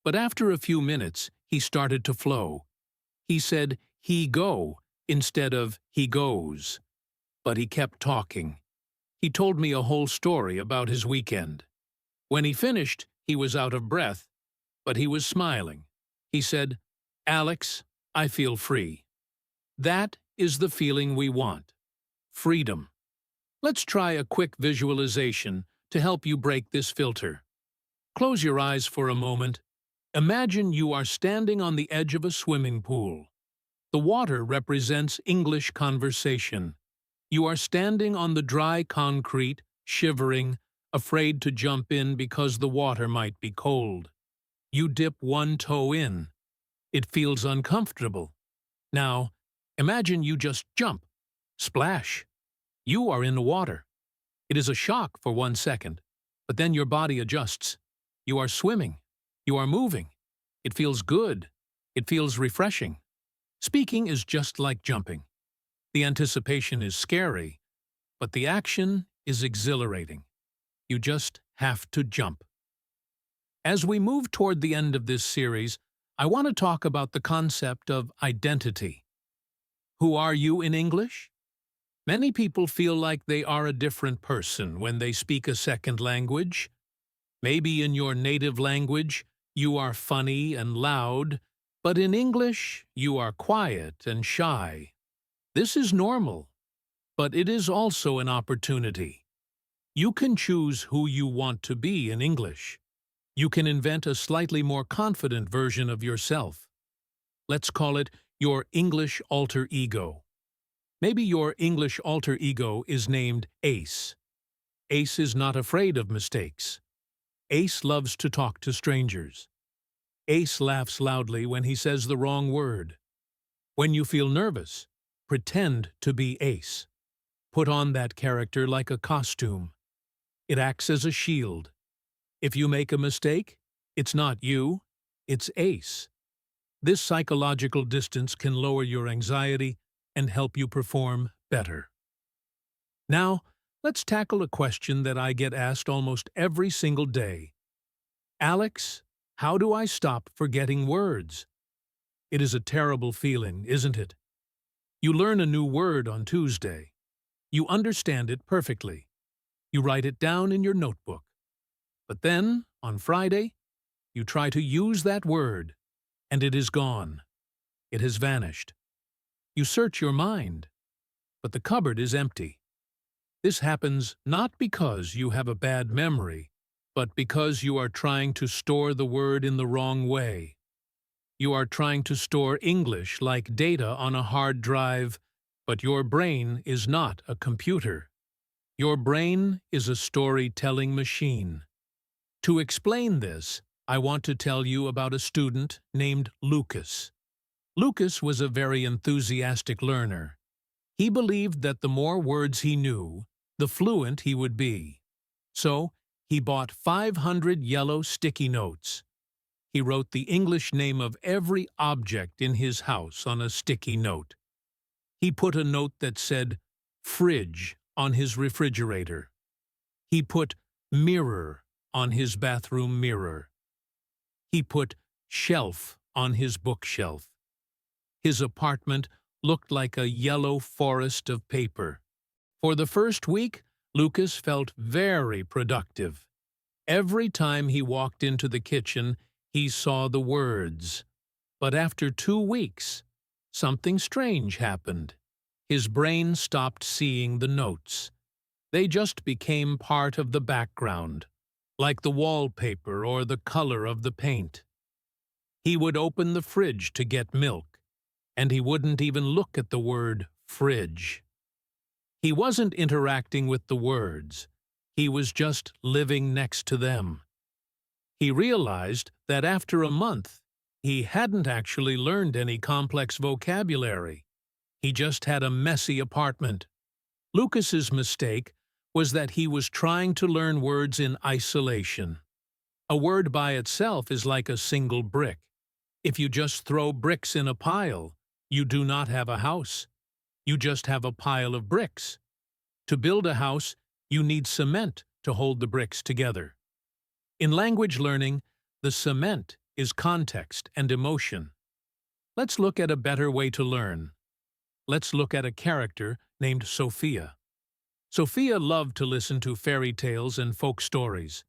But after a few minutes, he started to flow. He said, "He go," instead of "he goes." But he kept talking. He told me a whole story about his weekend. When he finished, he was out of breath, but he was smiling. He said, "Alex, I feel free." That is the feeling we want. Freedom. Let's try a quick visualization to help you break this filter. Close your eyes for a moment. Imagine you are standing on the edge of a swimming pool. The water represents English conversation. You are standing on the dry concrete, shivering, afraid to jump in because the water might be cold. You dip one toe in. It feels uncomfortable. Now, imagine you just jump. Splash. You are in the water. It is a shock for 1 second, but then your body adjusts. You are swimming. You are moving. It feels good. It feels refreshing. Speaking is just like jumping. The anticipation is scary, but the action is exhilarating. You just have to jump. As we move toward the end of this series, I want to talk about the concept of identity. Who are you in English? Many people feel like they are a different person when they speak a second language. Maybe in your native language, you are funny and loud, but in English, you are quiet and shy. This is normal, but it is also an opportunity. You can choose who you want to be in English. You can invent a slightly more confident version of yourself. Let's call it your English alter ego. Maybe your English alter ego is named Ace. Ace is not afraid of mistakes. Ace loves to talk to strangers. Ace laughs loudly when he says the wrong word. When you feel nervous, pretend to be Ace. Put on that character like a costume. It acts as a shield. If you make a mistake, it's not you, it's Ace. This psychological distance can lower your anxiety and help you perform better. Now, let's tackle a question that I get asked almost every single day. Alex, how do I stop forgetting words? It is a terrible feeling, isn't it? You learn a new word on Tuesday. You understand it perfectly. You write it down in your notebook. But then, on Friday, you try to use that word, and it is gone. It has vanished. You search your mind, but the cupboard is empty. This happens not because you have a bad memory, but because you are trying to store the word in the wrong way. You are trying to store English like data on a hard drive, but your brain is not a computer. Your brain is a storytelling machine. To explain this, I want to tell you about a student named Lucas. Lucas was a very enthusiastic learner. He believed that the more words he knew, the fluent he would be. So, he bought 500 yellow sticky notes. He wrote the English name of every object in his house on a sticky note. He put a note that said fridge on his refrigerator. He put mirror on his bathroom mirror. He put shelf on his bookshelf. His apartment looked like a yellow forest of paper. For the first week, Lucas felt very productive. Every time he walked into the kitchen, he saw the words. But after 2 weeks, something strange happened. His brain stopped seeing the notes. They just became part of the background, like the wallpaper or the color of the paint. He would open the fridge to get milk, and he wouldn't even look at the word fridge. He wasn't interacting with the words. He was just living next to them. He realized that after a month, he hadn't actually learned any complex vocabulary. He just had a messy apartment. Lucas's mistake was that he was trying to learn words in isolation. A word by itself is like a single brick. If you just throw bricks in a pile, you do not have a house. You just have a pile of bricks. To build a house, you need cement to hold the bricks together. In language learning, the cement is context and emotion. Let's look at a better way to learn. Let's look at a character named Sophia. Sophia loved to listen to fairy tales and folk stories.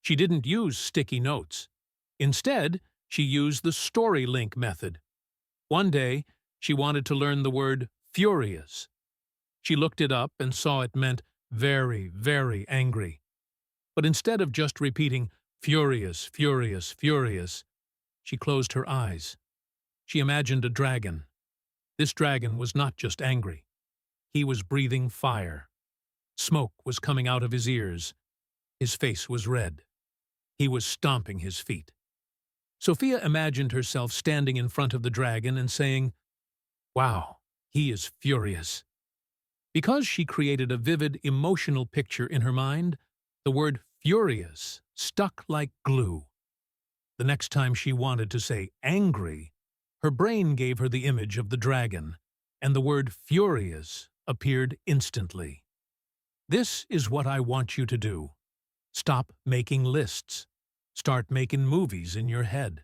She didn't use sticky notes. Instead, she used the story link method. One day, she wanted to learn the word furious. She looked it up and saw it meant very, very angry. But instead of just repeating furious, furious, furious, she closed her eyes. She imagined a dragon. This dragon was not just angry. He was breathing fire. Smoke was coming out of his ears. His face was red. He was stomping his feet. Sophia imagined herself standing in front of the dragon and saying, "Wow, he is furious." Because she created a vivid, emotional picture in her mind, the word furious stuck like glue. The next time she wanted to say angry, her brain gave her the image of the dragon, and the word furious appeared instantly. This is what I want you to do. Stop making lists. Start making movies in your head.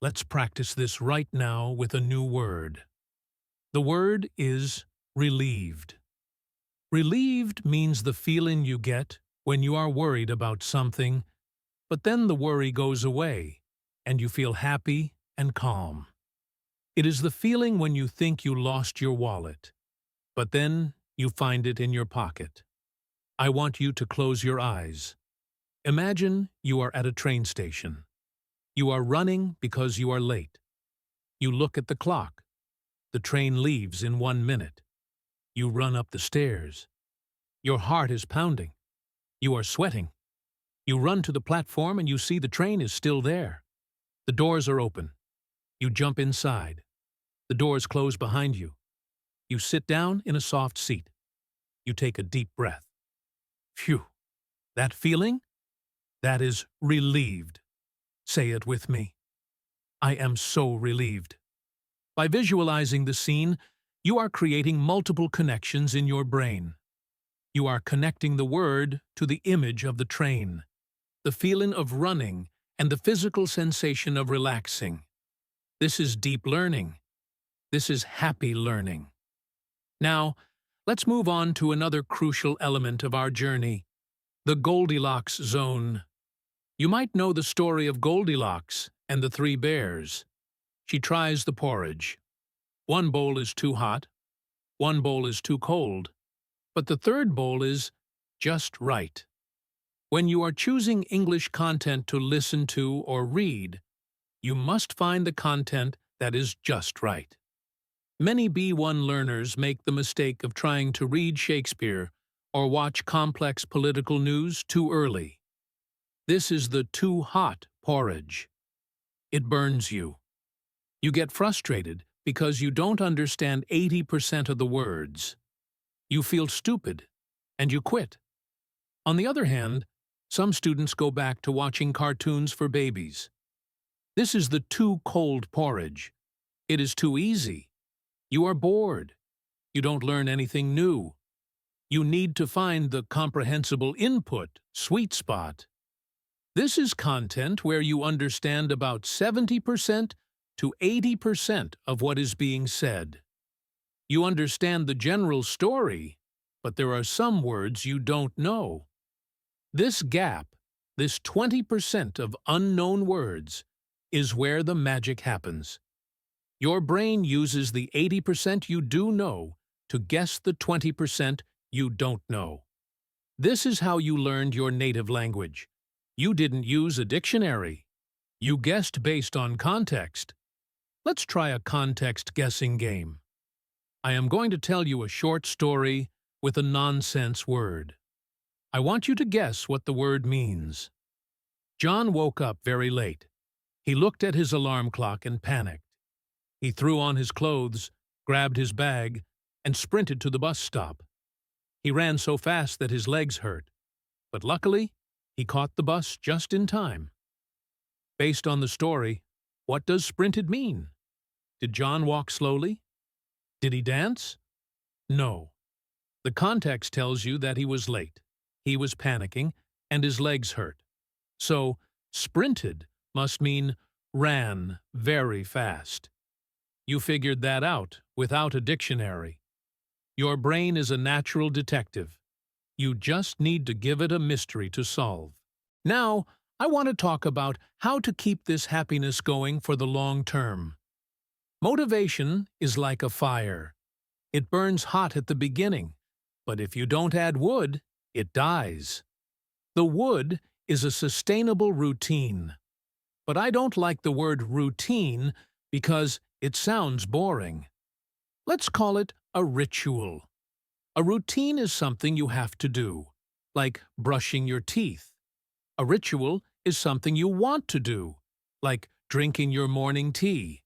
Let's practice this right now with a new word. The word is relieved. Relieved means the feeling you get when you are worried about something, but then the worry goes away, and you feel happy and calm. It is the feeling when you think you lost your wallet, but then you find it in your pocket. I want you to close your eyes. Imagine you are at a train station. You are running because you are late. You look at the clock. The train leaves in 1 minute. You run up the stairs. Your heart is pounding. You are sweating. You run to the platform and you see the train is still there. The doors are open. You jump inside. The doors close behind you. You sit down in a soft seat. You take a deep breath. Phew! That feeling? That is relieved. Say it with me. I am so relieved. By visualizing the scene, you are creating multiple connections in your brain. You are connecting the word to the image of the train, the feeling of running, and the physical sensation of relaxing. This is deep learning. This is happy learning. Now, let's move on to another crucial element of our journey, the Goldilocks zone. You might know the story of Goldilocks and the 3 bears. She tries the porridge. 1 bowl is too hot, 1 bowl is too cold, but the 3rd bowl is just right. When you are choosing English content to listen to or read, you must find the content that is just right. Many B1 learners make the mistake of trying to read Shakespeare or watch complex political news too early. This is the too hot porridge. It burns you. You get frustrated because you don't understand 80% of the words. You feel stupid, and you quit. On the other hand, some students go back to watching cartoons for babies. This is the too cold porridge. It is too easy. You are bored. You don't learn anything new. You need to find the comprehensible input, sweet spot. This is content where you understand about 70% to 80% of what is being said. You understand the general story, but there are some words you don't know. This gap, this 20% of unknown words, is where the magic happens. Your brain uses the 80% you do know to guess the 20% you don't know. This is how you learned your native language. You didn't use a dictionary. You guessed based on context. Let's try a context guessing game. I am going to tell you a short story with a nonsense word. I want you to guess what the word means. John woke up very late. He looked at his alarm clock and panicked. He threw on his clothes, grabbed his bag, and sprinted to the bus stop. He ran so fast that his legs hurt, but luckily, he caught the bus just in time. Based on the story, what does sprinted mean? Did John walk slowly? Did he dance? No. The context tells you that he was late, he was panicking, and his legs hurt. So, sprinted must mean ran very fast. You figured that out without a dictionary. Your brain is a natural detective. You just need to give it a mystery to solve. Now, I want to talk about how to keep this happiness going for the long term. Motivation is like a fire. It burns hot at the beginning, but if you don't add wood, it dies. The wood is a sustainable routine. But I don't like the word routine because it sounds boring. Let's call it a ritual. A routine is something you have to do, like brushing your teeth. A ritual is something you want to do, like drinking your morning tea.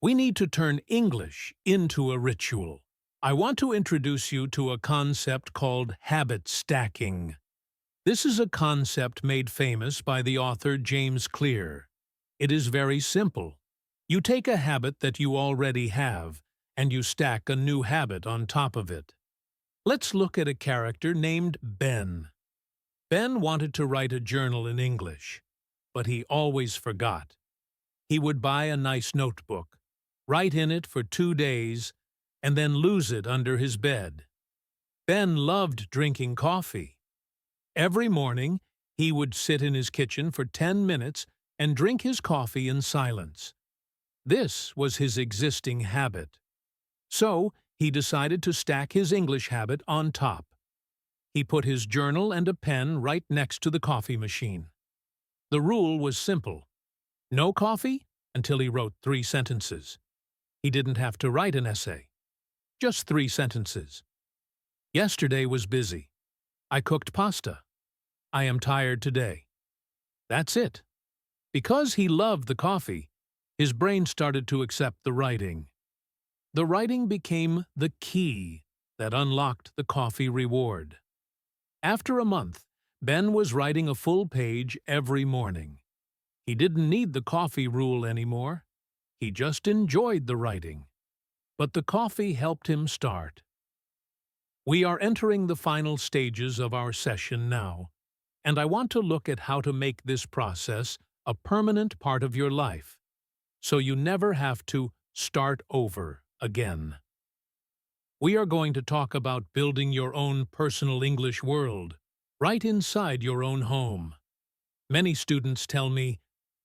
We need to turn English into a ritual. I want to introduce you to a concept called habit stacking. This is a concept made famous by the author James Clear. It is very simple. You take a habit that you already have, and you stack a new habit on top of it. Let's look at a character named Ben. Ben wanted to write a journal in English, but he always forgot. He would buy a nice notebook, write in it for 2 days, and then lose it under his bed. Ben loved drinking coffee. Every morning, he would sit in his kitchen for 10 minutes and drink his coffee in silence. This was his existing habit. So, he decided to stack his English habit on top. He put his journal and a pen right next to the coffee machine. The rule was simple. No coffee until he wrote 3 sentences. He didn't have to write an essay. Just 3 sentences. Yesterday was busy. I cooked pasta. I am tired today. That's it. Because he loved the coffee, his brain started to accept the writing. The writing became the key that unlocked the coffee reward. After a month, Ben was writing a full page every morning. He didn't need the coffee rule anymore. He just enjoyed the writing. But the coffee helped him start. We are entering the final stages of our session now, and I want to look at how to make this process a permanent part of your life, so you never have to start over again. We are going to talk about building your own personal English world, right inside your own home. Many students tell me,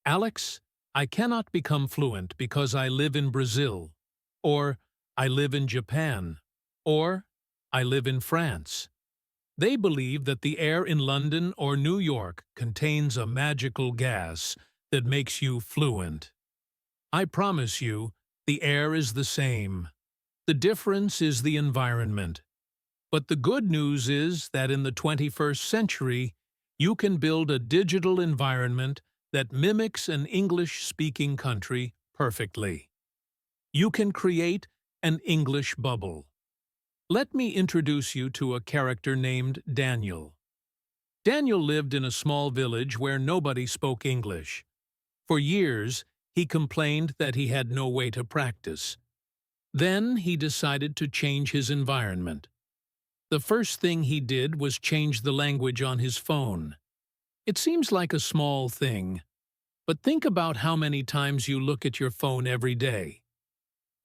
"Alex, I cannot become fluent because I live in Brazil," or "I live in Japan," or "I live in France." They believe that the air in London or New York contains a magical gas that makes you fluent. I promise you, the air is the same. The difference is the environment. But the good news is that in the 21st century, you can build a digital environment that mimics an English-speaking country perfectly. You can create an English bubble. Let me introduce you to a character named Daniel. Daniel lived in a small village where nobody spoke English. For years, he complained that he had no way to practice. Then he decided to change his environment. The first thing he did was change the language on his phone. It seems like a small thing, but think about how many times you look at your phone every day.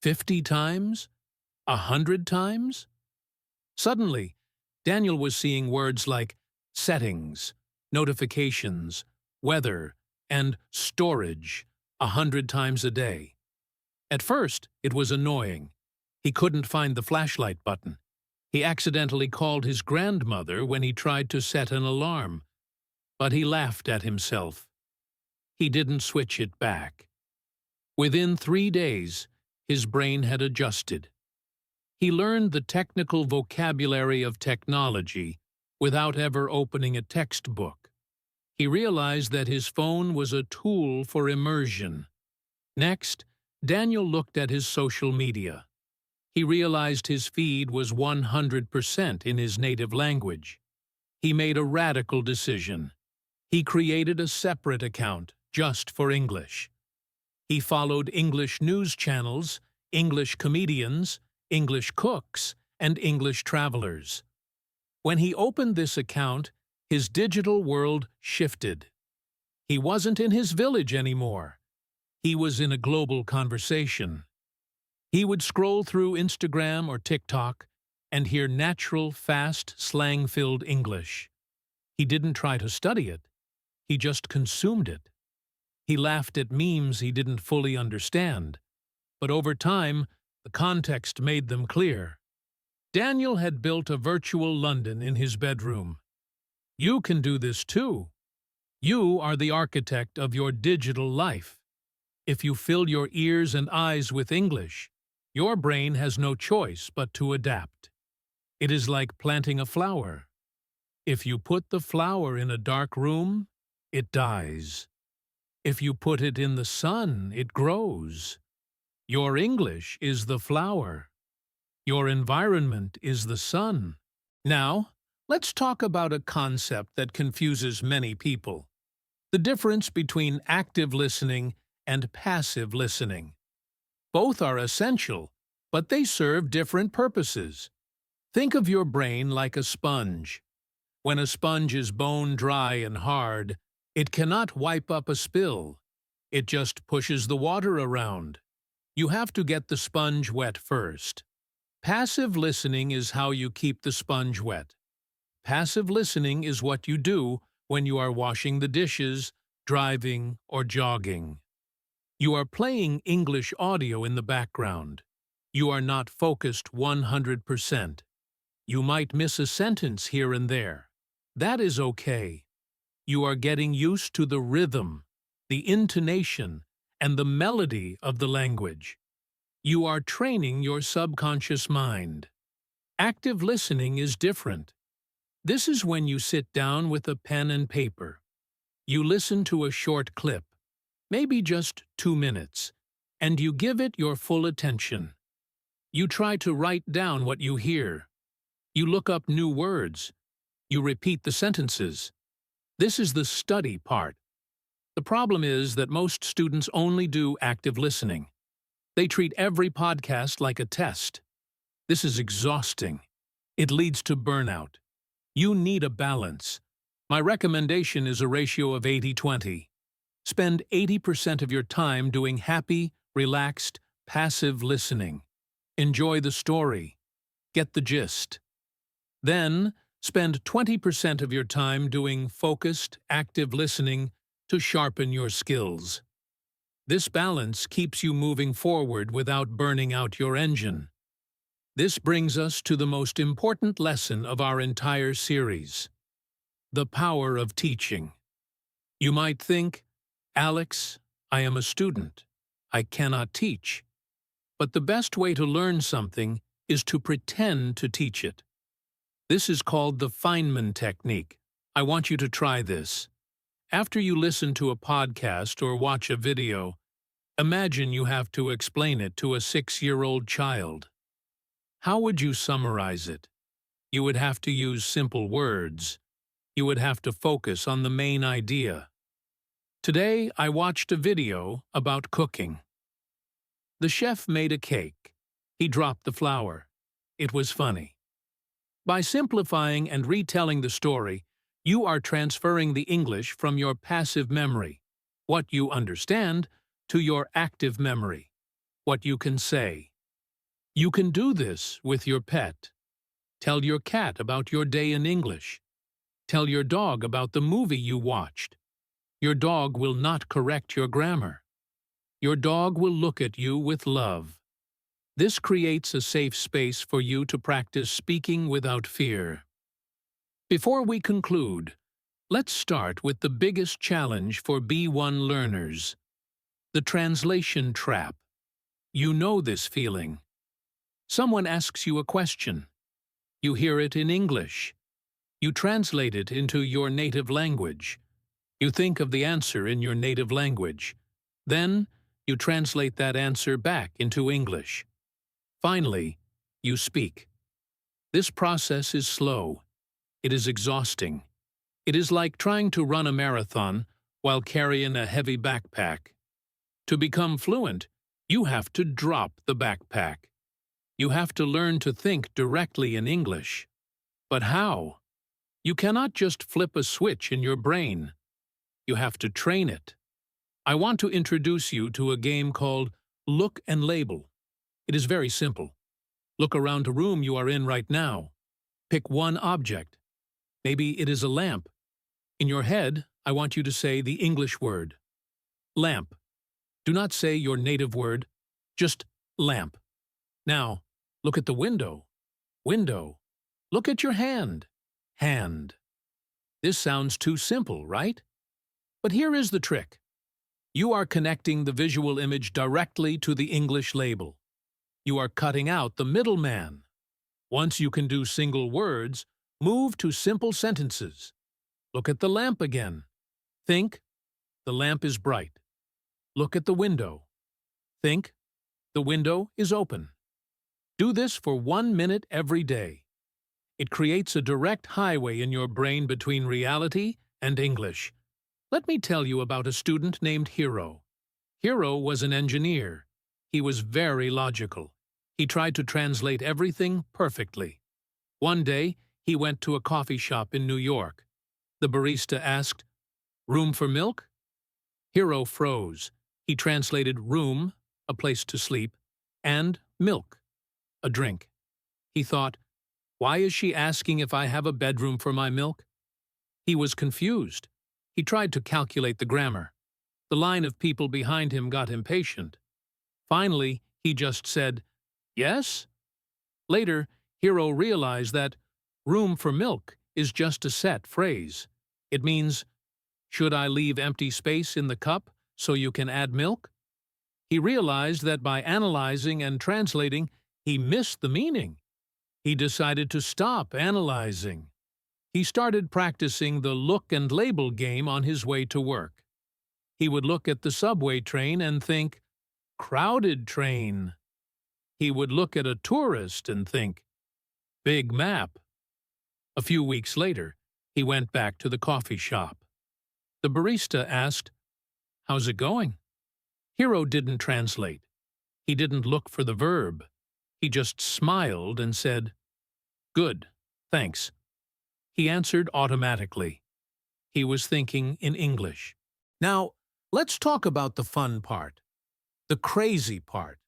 50 times? 100 times? Suddenly, Daniel was seeing words like settings, notifications, weather, and storage 100 times a day. At first, it was annoying. He couldn't find the flashlight button. He accidentally called his grandmother when he tried to set an alarm, but he laughed at himself. He didn't switch it back. Within 3 days, his brain had adjusted. He learned the technical vocabulary of technology without ever opening a textbook. He realized that his phone was a tool for immersion. Next, Daniel looked at his social media. He realized his feed was 100% in his native language. He made a radical decision. He created a separate account just for English. He followed English news channels, English comedians, English cooks, and English travelers. When he opened this account, his digital world shifted. He wasn't in his village anymore. He was in a global conversation. He would scroll through Instagram or TikTok and hear natural, fast, slang-filled English. He didn't try to study it. He just consumed it. He laughed at memes he didn't fully understand. But over time, the context made them clear. Daniel had built a virtual London in his bedroom. You can do this too. You are the architect of your digital life. If you fill your ears and eyes with English, your brain has no choice but to adapt. It is like planting a flower. If you put the flower in a dark room, it dies. If you put it in the sun, it grows. Your English is the flower. Your environment is the sun. Now, let's talk about a concept that confuses many people: the difference between active listening and passive listening. Both are essential, but they serve different purposes. Think of your brain like a sponge. When a sponge is bone dry and hard, it cannot wipe up a spill. It just pushes the water around. You have to get the sponge wet first. Passive listening is how you keep the sponge wet. Passive listening is what you do when you are washing the dishes, driving, or jogging. You are playing English audio in the background. You are not focused 100%. You might miss a sentence here and there. That is okay. You are getting used to the rhythm, the intonation, and the melody of the language. You are training your subconscious mind. Active listening is different. This is when you sit down with a pen and paper. You listen to a short clip, maybe just 2 minutes, and you give it your full attention. You try to write down what you hear. You look up new words. You repeat the sentences. This is the study part. The problem is that most students only do active listening. They treat every podcast like a test. This is exhausting. It leads to burnout. You need a balance. My recommendation is a ratio of 80-20. Spend 80% of your time doing happy, relaxed, passive listening. Enjoy the story. Get the gist. Then, spend 20% of your time doing focused, active listening to sharpen your skills. This balance keeps you moving forward without burning out your engine. This brings us to the most important lesson of our entire series: the power of teaching. You might think, Alex, I am a student. I cannot teach. But the best way to learn something is to pretend to teach it. This is called the Feynman technique. I want you to try this. After you listen to a podcast or watch a video, imagine you have to explain it to a 6-year-old child. How would you summarize it? You would have to use simple words. You would have to focus on the main idea. Today, I watched a video about cooking. The chef made a cake. He dropped the flour. It was funny. By simplifying and retelling the story, you are transferring the English from your passive memory, what you understand, to your active memory, what you can say. You can do this with your pet. Tell your cat about your day in English. Tell your dog about the movie you watched. Your dog will not correct your grammar. Your dog will look at you with love. This creates a safe space for you to practice speaking without fear. Before we conclude, let's start with the biggest challenge for B1 learners: the translation trap. You know this feeling. Someone asks you a question. You hear it in English. You translate it into your native language. You think of the answer in your native language. Then, you translate that answer back into English. Finally, you speak. This process is slow. It is exhausting. It is like trying to run a marathon while carrying a heavy backpack. To become fluent, you have to drop the backpack. You have to learn to think directly in English. But how? You cannot just flip a switch in your brain. You have to train it. I want to introduce you to a game called Look and Label. It is very simple. Look around the room you are in right now. Pick one object. Maybe it is a lamp. In your head, I want you to say the English word. Lamp. Do not say your native word, just lamp. Now, look at the window. Window. Look at your hand. Hand. This sounds too simple, right? But here is the trick. You are connecting the visual image directly to the English label. You are cutting out the middleman. Once you can do single words, Move to simple sentences. Look at the lamp again. Think, the lamp is bright. Look at the window. Think, the window is open. Do this for 1 minute every day. It creates a direct highway in your brain between reality and English. Let me tell you about a student named Hero. Hero was an engineer. He was very logical. He tried to translate everything perfectly. One day, he went to a coffee shop in New York. The barista asked, "Room for milk?" Hero froze. He translated room, a place to sleep, and milk, a drink. He thought, why is she asking if I have a bedroom for my milk? He was confused. He tried to calculate the grammar. The line of people behind him got impatient. Finally, he just said, "Yes?" Later, Hero realized that room for milk is just a set phrase. It means, should I leave empty space in the cup so you can add milk? He realized that by analyzing and translating, he missed the meaning. He decided to stop analyzing. He started practicing the look and label game on his way to work. He would look at the subway train and think, crowded train. He would look at a tourist and think, big map. A few weeks later, he went back to the coffee shop. The barista asked, "How's it going?" Hero didn't translate. He didn't look for the verb. He just smiled and said, "Good, thanks." He answered automatically. He was thinking in English. Now, let's talk about the fun part, the crazy part,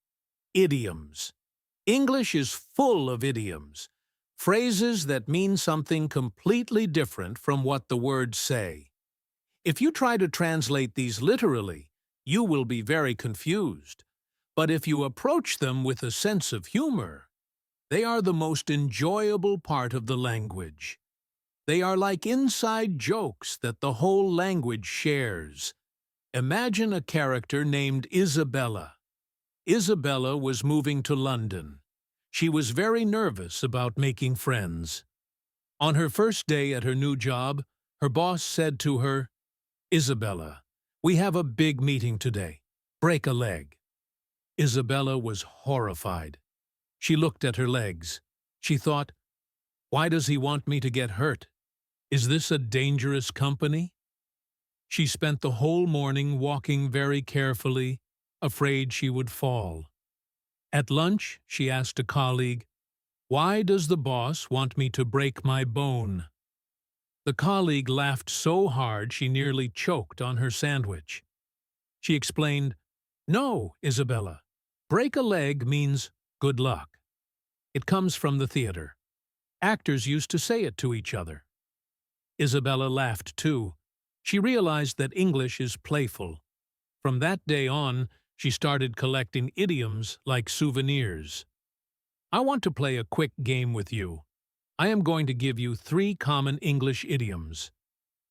idioms. English is full of idioms, phrases that mean something completely different from what the words say. If you try to translate these literally, you will be very confused. But if you approach them with a sense of humor, they are the most enjoyable part of the language. They are like inside jokes that the whole language shares. Imagine a character named Isabella. Isabella was moving to London. She was very nervous about making friends. On her first day at her new job, her boss said to her, "Isabella, we have a big meeting today. Break a leg." Isabella was horrified. She looked at her legs. She thought, why does he want me to get hurt? Is this a dangerous company? She spent the whole morning walking very carefully, afraid she would fall. At lunch, she asked a colleague, "Why does the boss want me to break my bone?" The colleague laughed so hard she nearly choked on her sandwich. She explained, "No, Isabella. Break a leg means good luck. It comes from the theater. Actors used to say it to each other." Isabella laughed too. She realized that English is playful. From that day on, she started collecting idioms like souvenirs. I want to play a quick game with you. I am going to give you 3 common English idioms.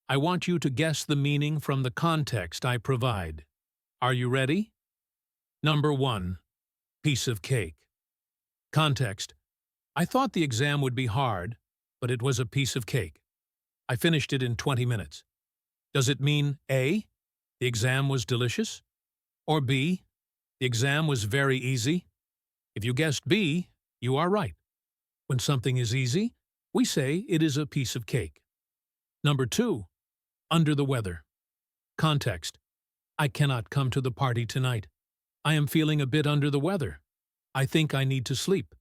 I want you to guess the meaning from the context I provide. Are you ready? Number 1. Piece of cake. Context. I thought the exam would be hard, but it was a piece of cake. I finished it in 20 minutes. Does it mean A, the exam was delicious? Or B, the exam was very easy? If you guessed B, you are right. When something is easy, we say it is a piece of cake. Number 2, under the weather. Context. I cannot come to the party tonight. I am feeling a bit under the weather. I think I need to sleep.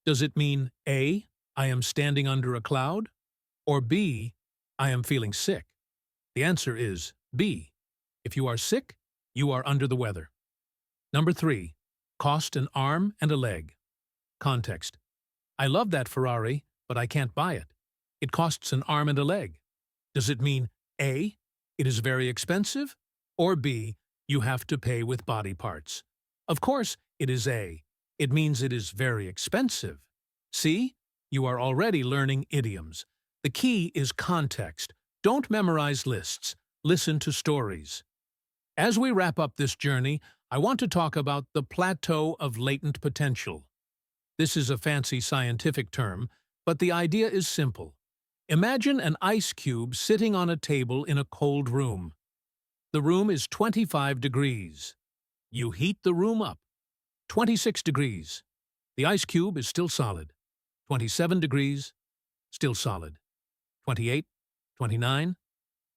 Does it mean A, I am standing under a cloud? Or B, I am feeling sick? The answer is B. If you are sick, you are under the weather. Number 3, cost an arm and a leg. Context. I love that Ferrari, but I can't buy it. It costs an arm and a leg. Does it mean A, it is very expensive? Or B, you have to pay with body parts? Of course, it is A. It means it is very expensive. See? You are already learning idioms. The key is context. Don't memorize lists. Listen to stories. As we wrap up this journey, I want to talk about the plateau of latent potential. This is a fancy scientific term, but the idea is simple. Imagine an ice cube sitting on a table in a cold room. The room is 25 degrees. You heat the room up. 26 degrees. The ice cube is still solid. 27 degrees, still solid. 28, 29,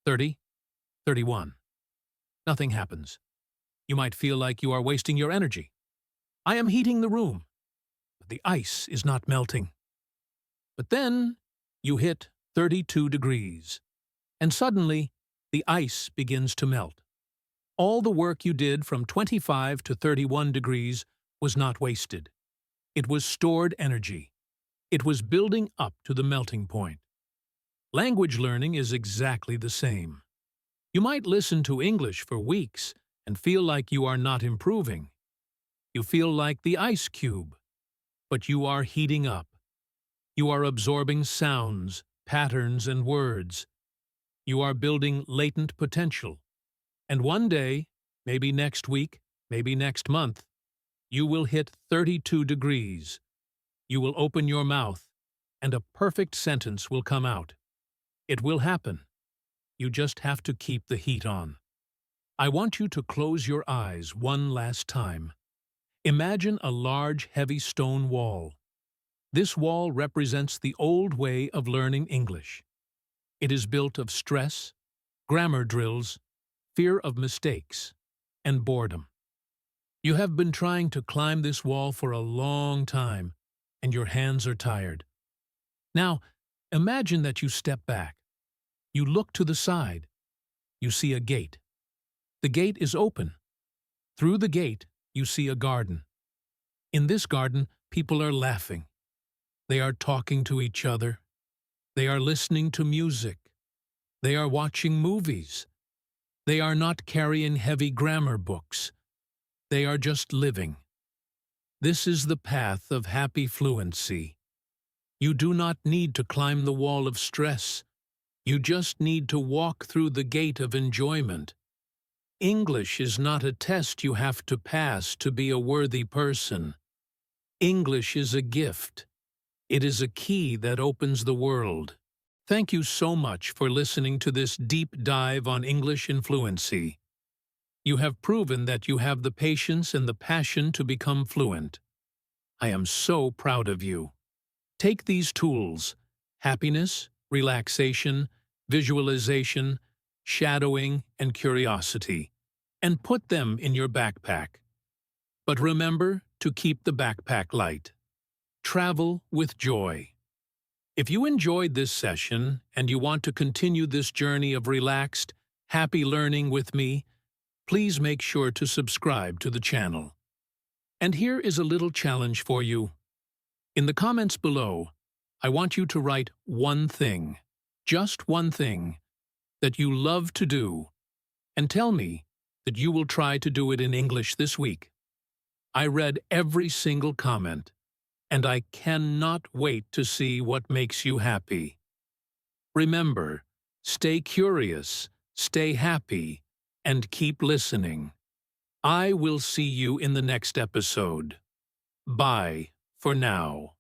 30, 31. Nothing happens. You might feel like you are wasting your energy. I am heating the room, but the ice is not melting. But then you hit 32 degrees, and suddenly the ice begins to melt. All the work you did from 25 to 31 degrees was not wasted. It was stored energy. It was building up to the melting point. Language learning is exactly the same. You might listen to English for weeks and feel like you are not improving. You feel like the ice cube, but you are heating up. You are absorbing sounds, patterns, and words. You are building latent potential. And one day, maybe next week, maybe next month, you will hit 32 degrees. You will open your mouth, and a perfect sentence will come out. It will happen. You just have to keep the heat on. I want you to close your eyes one last time. Imagine a large, heavy stone wall. This wall represents the old way of learning English. It is built of stress, grammar drills, fear of mistakes, and boredom. You have been trying to climb this wall for a long time, and your hands are tired. Now, imagine that you step back. You look to the side. You see a gate. The gate is open. Through the gate, you see a garden. In this garden, people are laughing. They are talking to each other. They are listening to music. They are watching movies. They are not carrying heavy grammar books. They are just living. This is the path of happy fluency. You do not need to climb the wall of stress. You just need to walk through the gate of enjoyment. English is not a test you have to pass to be a worthy person. English is a gift. It is a key that opens the world. Thank you so much for listening to this deep dive on English and fluency. You have proven that you have the patience and the passion to become fluent. I am so proud of you. Take these tools: happiness, relaxation, visualization, shadowing, and curiosity, and put them in your backpack. But remember to keep the backpack light. Travel with joy. If you enjoyed this session and you want to continue this journey of relaxed, happy learning with me, please make sure to subscribe to the channel. And here is a little challenge for you. In the comments below, I want you to write one thing, just one thing, that you love to do, and tell me that you will try to do it in English this week. I read every single comment, and I cannot wait to see what makes you happy. Remember, stay curious, stay happy, and keep listening. I will see you in the next episode. Bye for now.